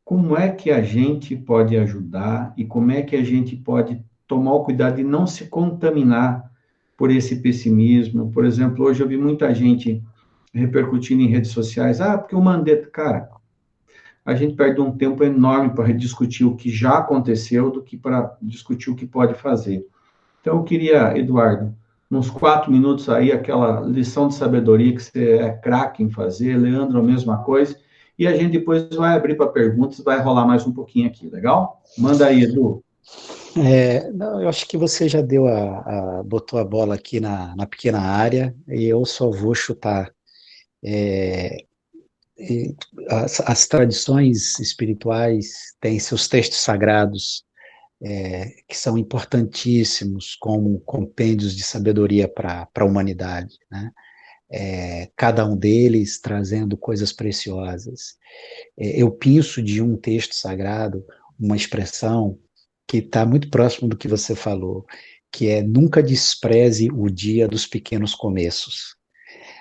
como é que a gente pode ajudar e como é que a gente pode tomar o cuidado de não se contaminar por esse pessimismo? Por exemplo, hoje eu vi muita gente repercutindo em redes sociais, porque o Mandetta, cara, a gente perde um tempo enorme para discutir o que já aconteceu do que para discutir o que pode fazer. Então, eu queria, Eduardo, nos 4 minutos aí, aquela lição de sabedoria que você é craque em fazer, Leandro, a mesma coisa, e a gente depois vai abrir para perguntas, vai rolar mais um pouquinho aqui, legal? Manda aí, Edu. Não, eu acho que você já botou a bola aqui na pequena área, e eu só vou chutar. As tradições espirituais têm seus textos sagrados, que são importantíssimos como compêndios de sabedoria para a humanidade, né? Cada um deles trazendo coisas preciosas. Eu penso de um texto sagrado, uma expressão que está muito próximo do que você falou, que é nunca despreze o dia dos pequenos começos.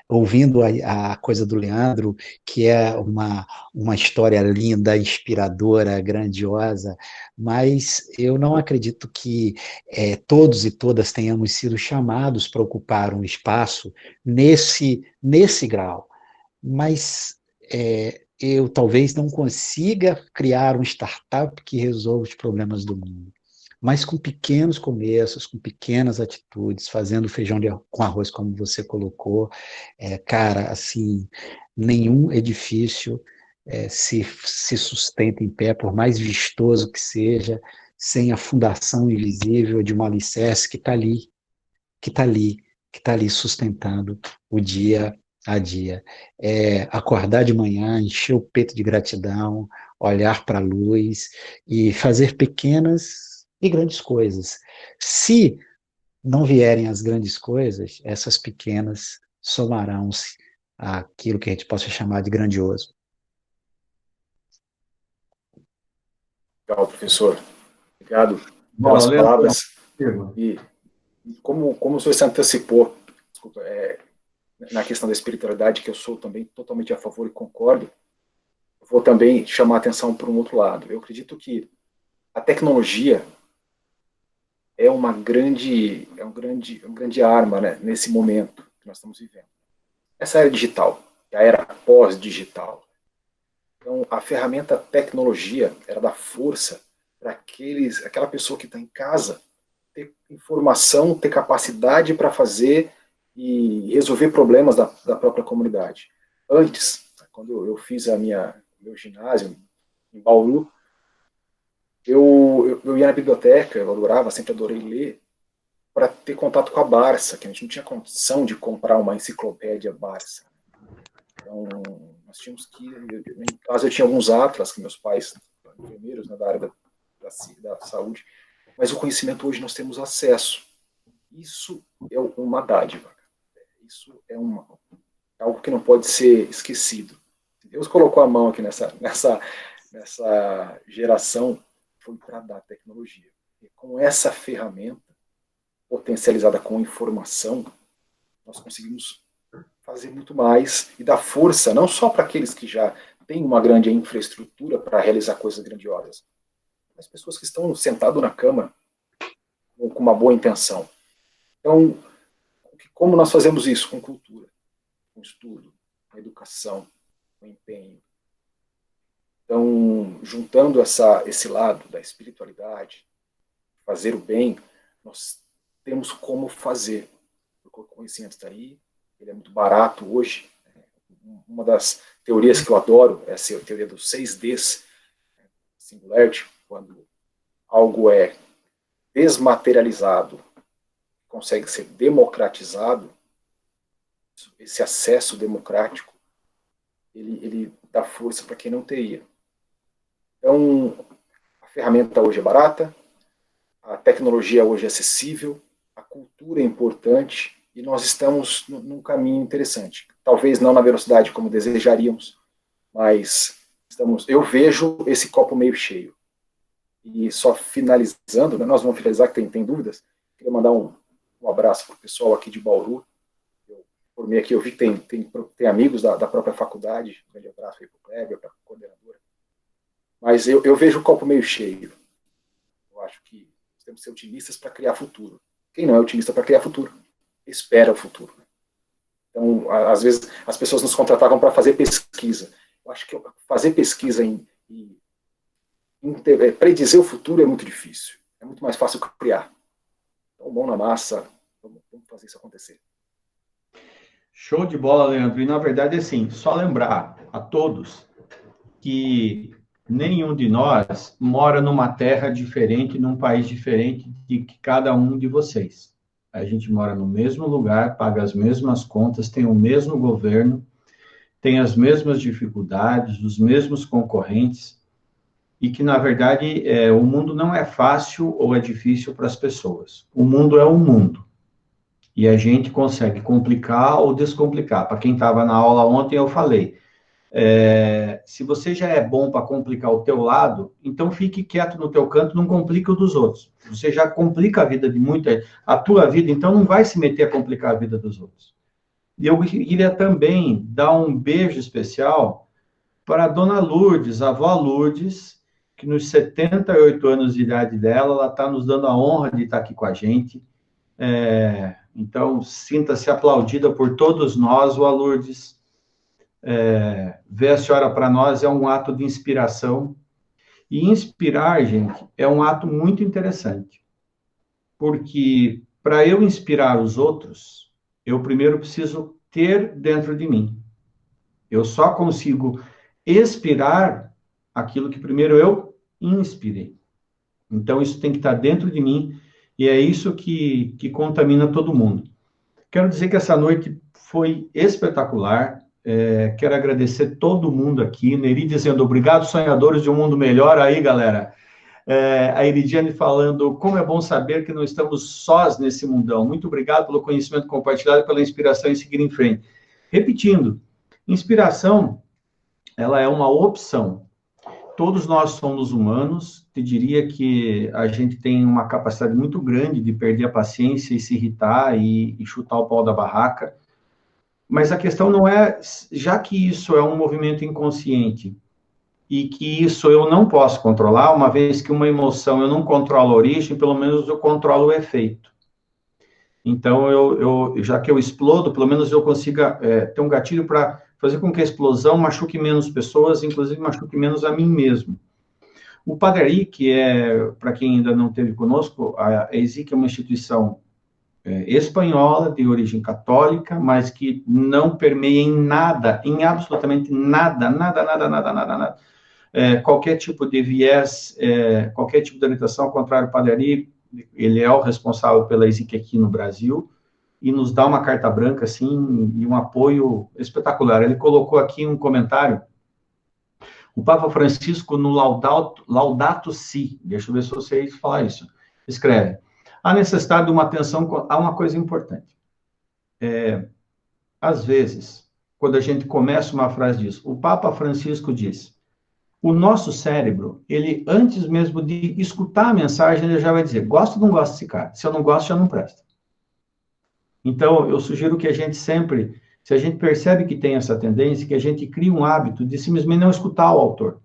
Ouvindo a coisa do Leandro, que é uma história linda, inspiradora, grandiosa, mas eu não acredito que todos e todas tenhamos sido chamados para ocupar um espaço nesse grau. Mas eu talvez não consiga criar uma startup que resolva os problemas do mundo. Mas com pequenos começos, com pequenas atitudes, fazendo feijão com arroz, como você colocou, cara, assim, nenhum edifício se sustenta em pé, por mais vistoso que seja, sem a fundação invisível de um alicerce que está ali, que está ali, que está ali sustentando o dia a dia. Acordar de manhã, encher o peito de gratidão, olhar para a luz e fazer pequenas e grandes coisas. Se não vierem as grandes coisas, essas pequenas somarão-se àquilo que a gente possa chamar de grandioso. Legal, professor. Obrigado Bola, pelas Leandro. palavras. E como o senhor se antecipou, desculpa, na questão da espiritualidade, que eu sou também totalmente a favor e concordo, eu vou também chamar a atenção para um outro lado. Eu acredito que a tecnologia é uma grande arma, né, nesse momento que nós estamos vivendo. Essa era digital, a era pós-digital. Então, a ferramenta tecnologia era da força para aquela pessoa que está em casa ter informação, ter capacidade para fazer e resolver problemas da própria comunidade. Antes, quando eu fiz meu ginásio em Bauru, eu ia na biblioteca, eu adorava, sempre adorei ler, para ter contato com a Barça, que a gente não tinha condição de comprar uma enciclopédia Barça. Então, nós tínhamos que... Em casa eu tinha alguns atlas, que meus pais, enfermeiros, né, da área da saúde, mas o conhecimento hoje nós temos acesso. Isso é uma dádiva. Isso é algo que não pode ser esquecido. Deus colocou a mão aqui nessa geração, foi para dar tecnologia. E com essa ferramenta, potencializada com informação, nós conseguimos fazer muito mais e dar força, não só para aqueles que já têm uma grande infraestrutura para realizar coisas grandiosas, mas pessoas que estão sentadas na cama com uma boa intenção. Então, como nós fazemos isso? Com cultura, com estudo, com educação, com empenho. Então, juntando esse lado da espiritualidade, fazer o bem, nós temos como fazer. O conhecimento está aí, ele é muito barato hoje. Uma das teorias que eu adoro é a teoria dos 6Ds, Singularity, quando algo é desmaterializado, consegue ser democratizado, esse acesso democrático, ele dá força para quem não teria. Então, a ferramenta hoje é barata, a tecnologia hoje é acessível, a cultura é importante, e nós estamos num caminho interessante. Talvez não na velocidade como desejaríamos, mas eu vejo esse copo meio cheio. E só finalizando, né, nós vamos finalizar, que tem dúvidas, queria mandar um abraço para o pessoal aqui de Bauru. Eu formei aqui, eu vi que tem amigos da própria faculdade, um grande abraço aí para o Kleber, para a coordenadora. Mas eu vejo o copo meio cheio. Eu acho que temos que ser otimistas para criar futuro. Quem não é otimista para criar futuro? Espera o futuro. Então, às vezes, as pessoas nos contratavam para fazer pesquisa. Eu acho que fazer pesquisa predizer o futuro é muito difícil. É muito mais fácil criar. Então, mão na massa, vamos fazer isso acontecer. Show de bola, Leandro. E, na verdade, assim, só lembrar a todos que nenhum de nós mora numa terra diferente, num país diferente de que cada um de vocês. A gente mora no mesmo lugar, paga as mesmas contas, tem o mesmo governo, tem as mesmas dificuldades, os mesmos concorrentes, e que, na verdade, o mundo não é fácil ou é difícil para as pessoas. O mundo é um mundo. E a gente consegue complicar ou descomplicar. Para quem estava na aula ontem, eu falei, se você já é bom para complicar o teu lado, então fique quieto no teu canto, não complique o dos outros. Você já complica a vida de a tua vida, então não vai se meter a complicar a vida dos outros. E eu queria também dar um beijo especial para a dona Lourdes, a avó Lourdes, que nos 78 anos de idade dela, ela está nos dando a honra de estar aqui com a gente. Então, sinta-se aplaudida por todos nós, vó Lourdes. Ver a senhora para nós é um ato de inspiração. E inspirar, gente, é um ato muito interessante. Porque para eu inspirar os outros, eu primeiro preciso ter dentro de mim. Eu só consigo expirar aquilo que primeiro eu inspirei. Então, isso tem que estar dentro de mim, e é isso que contamina todo mundo. Quero dizer que essa noite foi espetacular. Quero agradecer todo mundo aqui. Neri dizendo, obrigado, sonhadores de um mundo melhor. Aí, galera. A Iridiane falando, como é bom saber que não estamos sós nesse mundão. Muito obrigado pelo conhecimento compartilhado, pela inspiração em seguir em frente. Repetindo, inspiração, ela é uma opção. todos nós somos humanos, te diria que a gente tem uma capacidade muito grande de perder a paciência e se irritar e chutar o pau da barraca, mas a questão não é, já que isso é um movimento inconsciente e que isso eu não posso controlar, uma vez que uma emoção eu não controlo a origem, pelo menos eu controlo o efeito. Então, já que eu explodo, pelo menos eu consiga ter um gatilho para fazer com que a explosão machuque menos pessoas, inclusive machuque menos a mim mesmo. O Padre, que para quem ainda não esteve conosco, a ESIC é uma instituição espanhola, de origem católica, mas que não permeia em nada, em absolutamente nada, nada. Qualquer tipo de viés, qualquer tipo de orientação, ao contrário, o Padre, ele é o responsável pela ESIC aqui no Brasil, e nos dá uma carta branca, assim, e um apoio espetacular. Ele colocou aqui um comentário, o Papa Francisco, no Laudato Si, deixa eu ver se vocês falar isso, escreve, há necessidade de uma atenção a uma coisa importante. Às vezes, quando a gente começa uma frase disso, o Papa Francisco diz, o nosso cérebro, ele, antes mesmo de escutar a mensagem, ele já vai dizer, gosto ou não gosto desse cara? Se eu não gosto, já não presta. Então, eu sugiro que a gente sempre, se a gente percebe que tem essa tendência, que a gente crie um hábito de simplesmente não escutar o autor.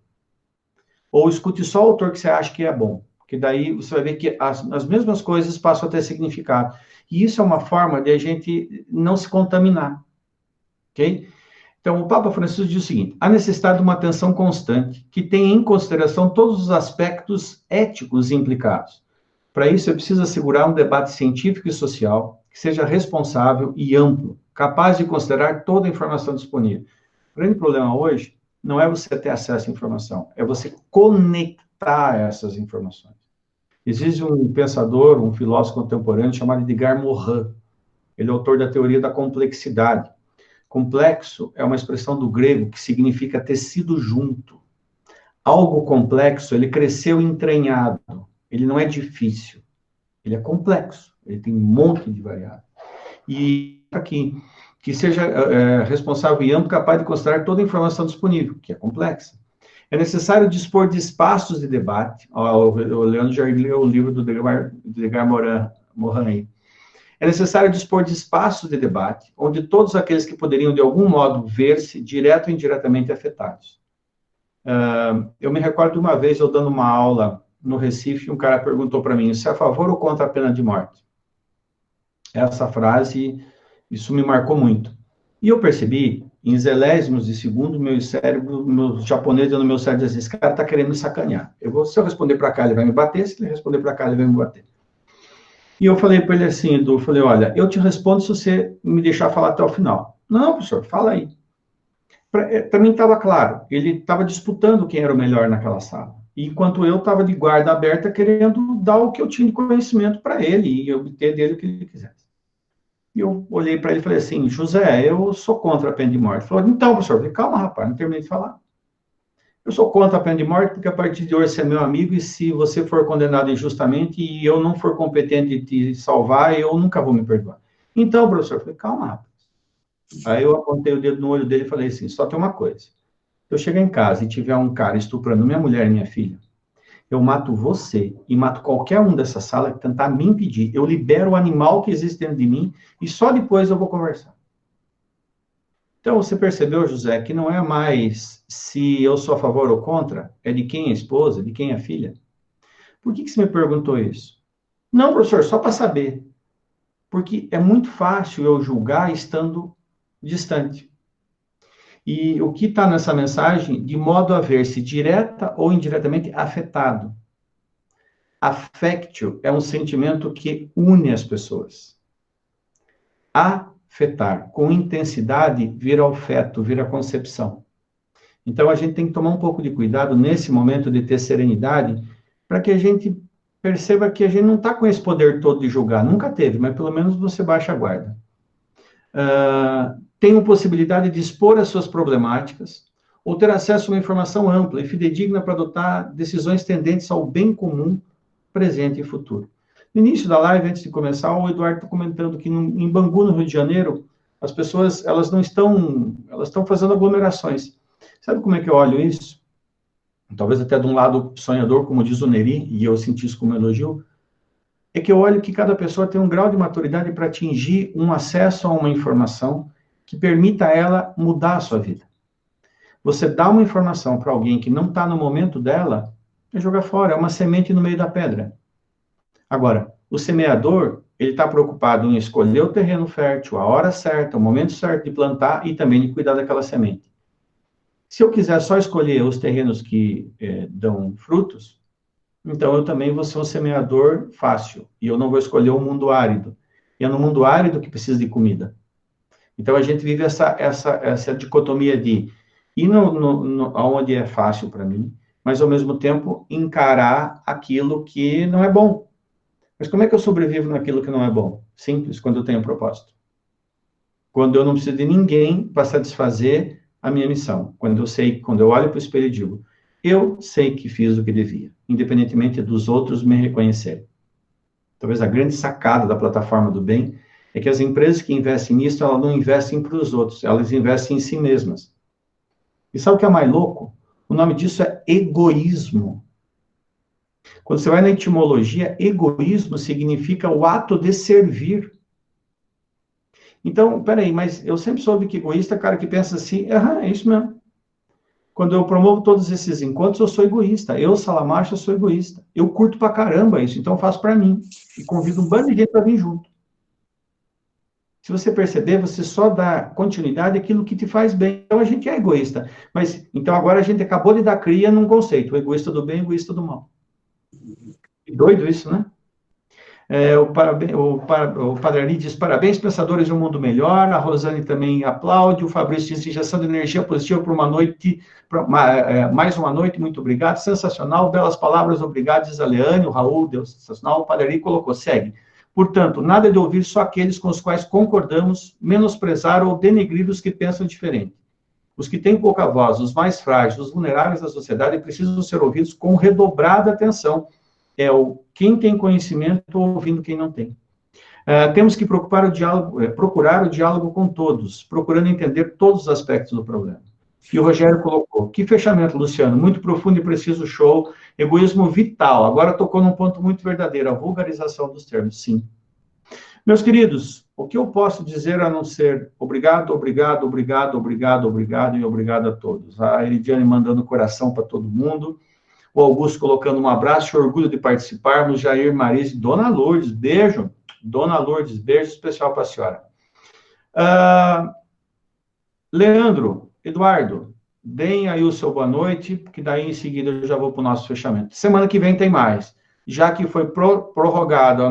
Ou escute só o autor que você acha que é bom. Porque daí você vai ver que as mesmas coisas passam a ter significado. E isso é uma forma de a gente não se contaminar. Ok? Então, o Papa Francisco diz o seguinte, há necessidade de uma atenção constante, que tenha em consideração todos os aspectos éticos implicados. Para isso, é preciso assegurar um debate científico e social que seja responsável e amplo, capaz de considerar toda a informação disponível. O grande problema hoje não é você ter acesso à informação, é você conectar essas informações. Existe um pensador, um filósofo contemporâneo chamado Edgar Morin. Ele é autor da teoria da complexidade. Complexo é uma expressão do grego que significa tecido junto. Algo complexo, ele cresceu entranhado. Ele não é difícil. Ele é complexo. Ele tem um monte de variáveis. E aqui, que seja responsável e amplo, capaz de considerar toda a informação disponível, que é complexa. É necessário dispor de espaços de debate. O Leandro já leu o livro do Edgar Morin. É necessário dispor de espaços de debate, onde todos aqueles que poderiam, de algum modo, ver-se direto ou indiretamente afetados. Eu me recordo de uma vez, eu dando uma aula no Recife, um cara perguntou para mim, se é a favor ou contra a pena de morte? Essa frase, isso me marcou muito. E eu percebi, em zelésimos de segundo, meu cérebro, meu japonês no meu cérebro, esse cara está querendo me sacanear. Se eu responder para cá, ele vai me bater, se ele responder para cá, ele vai me bater. E eu falei para ele assim, Edu, falei, olha, eu te respondo se você me deixar falar até o final. Não, professor, fala aí. Para mim estava claro, ele estava disputando quem era o melhor naquela sala. Enquanto eu estava de guarda aberta, querendo dar o que eu tinha de conhecimento para ele e obter dele o que ele quisesse. E eu olhei para ele e falei assim, José, eu sou contra a pena de morte. Ele falou, então, professor, eu falei, calma, rapaz, não terminei de falar. Eu sou contra a pena de morte porque a partir de hoje você é meu amigo e se você for condenado injustamente e eu não for competente de te salvar, eu nunca vou me perdoar. Então, professor, eu falei, calma, rapaz. Aí eu apontei o dedo no olho dele e falei assim, só tem uma coisa. Se eu chegar em casa e tiver um cara estuprando minha mulher e minha filha, eu mato você e mato qualquer um dessa sala que tentar me impedir. Eu libero o animal que existe dentro de mim e só depois eu vou conversar. Então, você percebeu, José, que não é mais se eu sou a favor ou contra, é de quem é a esposa, de quem é a filha? Por que você me perguntou isso? Não, professor, só para saber. Porque é muito fácil eu julgar estando distante. E o que está nessa mensagem, de modo a ver-se direta ou indiretamente afetado. Affectio é um sentimento que une as pessoas. Afetar, com intensidade, vira afeto, vira concepção. Então, a gente tem que tomar um pouco de cuidado nesse momento de ter serenidade, para que a gente perceba que a gente não está com esse poder todo de julgar. Nunca teve, mas pelo menos você baixa a guarda. Tem a possibilidade de expor as suas problemáticas, ou ter acesso a uma informação ampla e fidedigna para adotar decisões tendentes ao bem comum, presente e futuro. No início da live, antes de começar, o Eduardo está comentando que em Bangu, no Rio de Janeiro, as pessoas, elas estão fazendo aglomerações. Sabe como é que eu olho isso? talvez até de um lado sonhador, como diz o Neri, e eu senti isso como elogio, é que eu olho que cada pessoa tem um grau de maturidade para atingir um acesso a uma informação que permita a ela mudar a sua vida. Você dá uma informação para alguém que não está no momento dela, é jogar fora, é uma semente no meio da pedra. Agora, o semeador, ele está preocupado em escolher o terreno fértil, a hora certa, o momento certo de plantar e também de cuidar daquela semente. Se eu quiser só escolher os terrenos que dão frutos, então eu também vou ser um semeador fácil, e eu não vou escolher o mundo árido. E é no mundo árido que precisa de comida. Então a gente vive essa dicotomia de ir onde é fácil para mim, mas ao mesmo tempo encarar aquilo que não é bom. Mas como é que eu sobrevivo naquilo que não é bom? Simples, quando eu tenho um propósito. Quando eu não preciso de ninguém para satisfazer a minha missão. Quando eu olho para o espelho e digo, eu sei que fiz o que devia, independentemente dos outros me reconhecerem. Talvez a grande sacada da plataforma do bem é que as empresas que investem nisso, elas não investem para os outros, elas investem em si mesmas. E sabe o que é mais louco? O nome disso é egoísmo. Quando você vai na etimologia, egoísmo significa o ato de servir. Então, peraí, mas eu sempre soube que egoísta é o cara que pensa assim, é isso mesmo. Quando eu promovo todos esses encontros, eu sou egoísta. Eu, Salamacha, sou egoísta. Eu curto pra caramba isso, então eu faço para mim. E convido um bando de gente para vir junto. Se você perceber, você só dá continuidade àquilo que te faz bem. Então a gente é egoísta. Mas, então agora a gente acabou de dar cria num conceito. O egoísta do bem e o egoísta do mal. Que doido isso, né? O Padrari diz, parabéns, pensadores de um mundo melhor. A Rosane também aplaude. O Fabrício diz, injeção de energia positiva para uma noite, mais uma noite, muito obrigado. Sensacional, belas palavras, obrigado, diz a Leane. O Raul deu sensacional. O Padrari colocou, segue. Portanto, nada de ouvir só aqueles com os quais concordamos, menosprezar ou denegrir os que pensam diferente. Os que têm pouca voz, os mais frágeis, os vulneráveis da sociedade precisam ser ouvidos com redobrada atenção. Quem tem conhecimento ouvindo quem não tem. Temos que procurar o diálogo com todos, procurando entender todos os aspectos do problema. E o Rogério colocou, que fechamento, Luciano, muito profundo e preciso show, egoísmo vital, agora tocou num ponto muito verdadeiro, a vulgarização dos termos, sim. Meus queridos, o que eu posso dizer a não ser obrigado, obrigado, obrigado, obrigado, obrigado e obrigado a todos. A Eridiane mandando coração para todo mundo, o Augusto colocando um abraço e orgulho de participarmos, Jair Marise, Dona Lourdes, beijo, Dona Lourdes, beijo especial para a senhora. Leandro, Eduardo, deem aí o seu boa noite, que daí em seguida eu já vou para o nosso fechamento. Semana que vem tem mais. Já que foi prorrogada a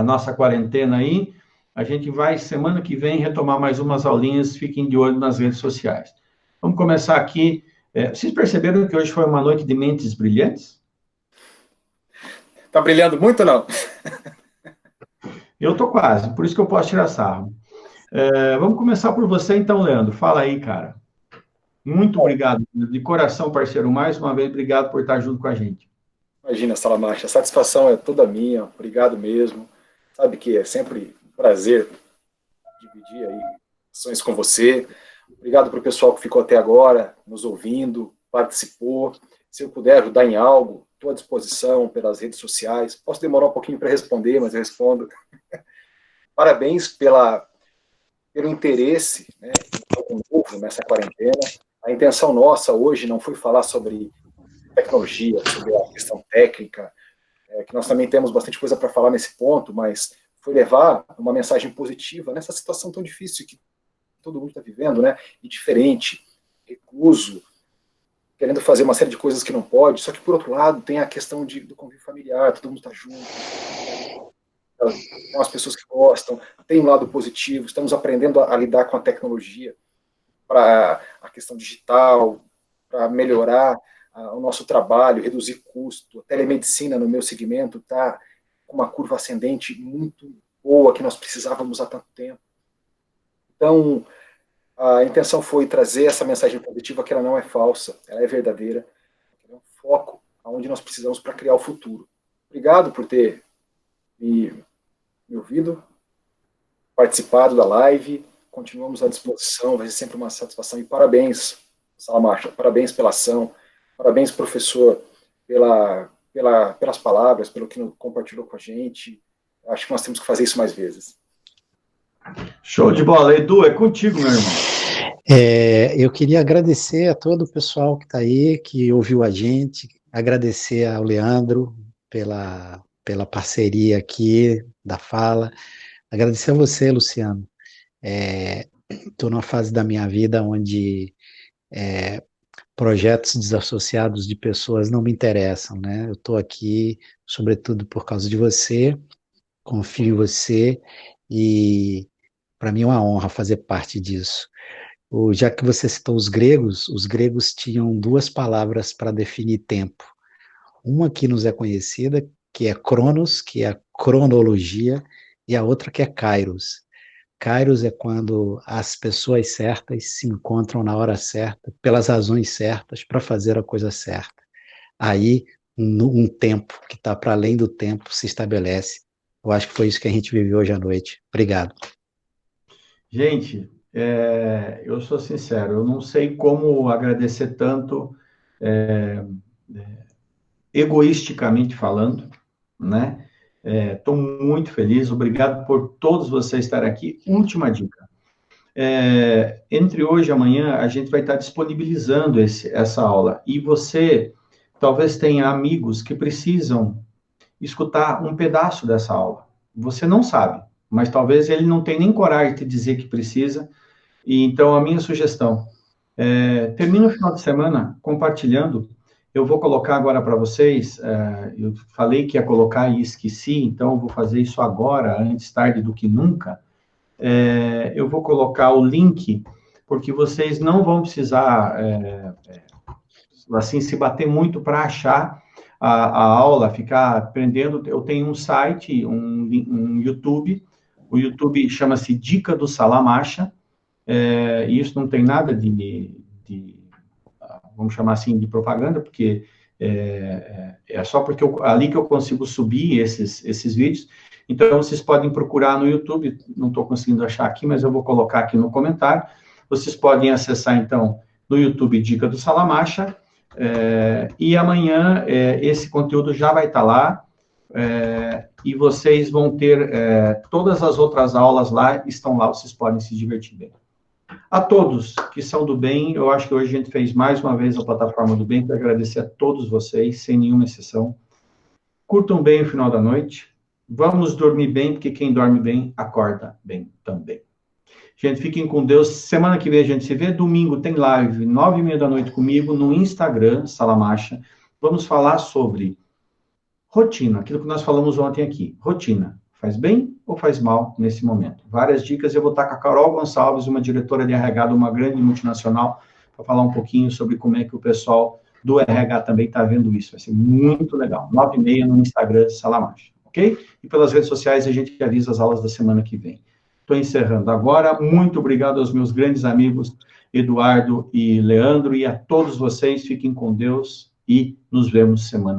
nossa quarentena aí, a gente vai, semana que vem, retomar mais umas aulinhas, fiquem de olho nas redes sociais. Vamos começar aqui. Vocês perceberam que hoje foi uma noite de mentes brilhantes? Tá brilhando muito ou não? Eu tô quase, por isso que eu posso tirar sarro. Vamos começar por você então, Leandro. Fala aí, cara. Muito obrigado, de coração, parceiro. Mais uma vez, obrigado por estar junto com a gente. Imagina, Salamacha, a satisfação é toda minha. Obrigado mesmo. Sabe que é sempre um prazer dividir aí ações com você. Obrigado para o pessoal que ficou até agora, nos ouvindo, participou. Se eu puder ajudar em algo, estou à disposição pelas redes sociais. Posso demorar um pouquinho para responder, mas eu respondo. Parabéns pelo interesse, né, em algo novo nessa quarentena. A intenção nossa hoje não foi falar sobre tecnologia, sobre a questão técnica, que nós também temos bastante coisa para falar nesse ponto, mas foi levar uma mensagem positiva nessa situação tão difícil que todo mundo está vivendo, né, e diferente, recluso, querendo fazer uma série de coisas que não pode, só que, por outro lado, tem a questão do convívio familiar, todo mundo está junto, tem as pessoas que gostam, tem um lado positivo, estamos aprendendo a lidar com a tecnologia para a questão digital, para melhorar o nosso trabalho, reduzir custo. A telemedicina no meu segmento está com uma curva ascendente muito boa, que nós precisávamos há tanto tempo. Então, a intenção foi trazer essa mensagem positiva, que ela não é falsa, ela é verdadeira, é um foco aonde nós precisamos para criar o futuro. Obrigado por ter me ouvido, participado da live, continuamos à disposição, vai ser sempre uma satisfação, e parabéns, Salamacha, parabéns pela ação, Parabéns, professor, pelas palavras, pelo que compartilhou com a gente. Acho que nós temos que fazer isso mais vezes. Show de bola. Edu, é contigo, meu irmão. Eu queria agradecer a todo o pessoal que está aí, que ouviu a gente, agradecer ao Leandro pela parceria aqui da fala, agradecer a você, Luciano. Estou numa fase da minha vida onde projetos desassociados de pessoas não me interessam, né? Eu estou aqui, sobretudo por causa de você, confio em você e para mim é uma honra fazer parte disso. Já que você citou os gregos tinham duas palavras para definir tempo. Uma que nos é conhecida, que é Cronos, que é a cronologia, e a outra que é Kairos. Kairos é quando as pessoas certas se encontram na hora certa, pelas razões certas, para fazer a coisa certa. Aí, um tempo que está para além do tempo se estabelece. Eu acho que foi isso que a gente viveu hoje à noite. Obrigado. Gente, eu sou sincero, eu não sei como agradecer tanto, egoisticamente falando, né? Estou muito feliz, obrigado por todos vocês estarem aqui. Última dica. Entre hoje e amanhã, a gente vai estar disponibilizando essa aula. E você talvez tenha amigos que precisam escutar um pedaço dessa aula. Você não sabe, mas talvez ele não tenha nem coragem de dizer que precisa. E então, a minha sugestão, termina o final de semana compartilhando. Eu vou colocar agora para vocês, eu falei que ia colocar e esqueci, então eu vou fazer isso agora, antes tarde do que nunca. Eu vou colocar o link, porque vocês não vão precisar, assim, se bater muito para achar a aula, ficar aprendendo. Eu tenho um site, um YouTube, o YouTube chama-se Dica do Salamacha, e isso não tem nada de vamos chamar assim, de propaganda, porque é só porque ali que eu consigo subir esses vídeos. Então, vocês podem procurar no YouTube, não estou conseguindo achar aqui, mas eu vou colocar aqui no comentário. Vocês podem acessar, então, no YouTube Dica do Salamacha, e amanhã esse conteúdo já vai estar lá, e vocês vão ter todas as outras aulas lá, estão lá, vocês podem se divertir bem. A todos que são do bem, eu acho que hoje a gente fez mais uma vez a plataforma do bem, quero agradecer a todos vocês, sem nenhuma exceção. Curtam bem o final da noite, vamos dormir bem, porque quem dorme bem, acorda bem também. Gente, fiquem com Deus, semana que vem a gente se vê, domingo tem live, 9h30 da noite comigo, no Instagram, Salamacha, vamos falar sobre rotina, aquilo que nós falamos ontem aqui, rotina. Faz bem ou faz mal nesse momento? Várias dicas. Eu vou estar com a Carol Gonçalves, uma diretora de RH de uma grande multinacional, para falar um pouquinho sobre como é que o pessoal do RH também está vendo isso. Vai ser muito legal. 9h30 no Instagram, Salamacha, ok? E pelas redes sociais a gente avisa as aulas da semana que vem. Estou encerrando agora. Muito obrigado aos meus grandes amigos Eduardo e Leandro, e a todos vocês. Fiquem com Deus e nos vemos semana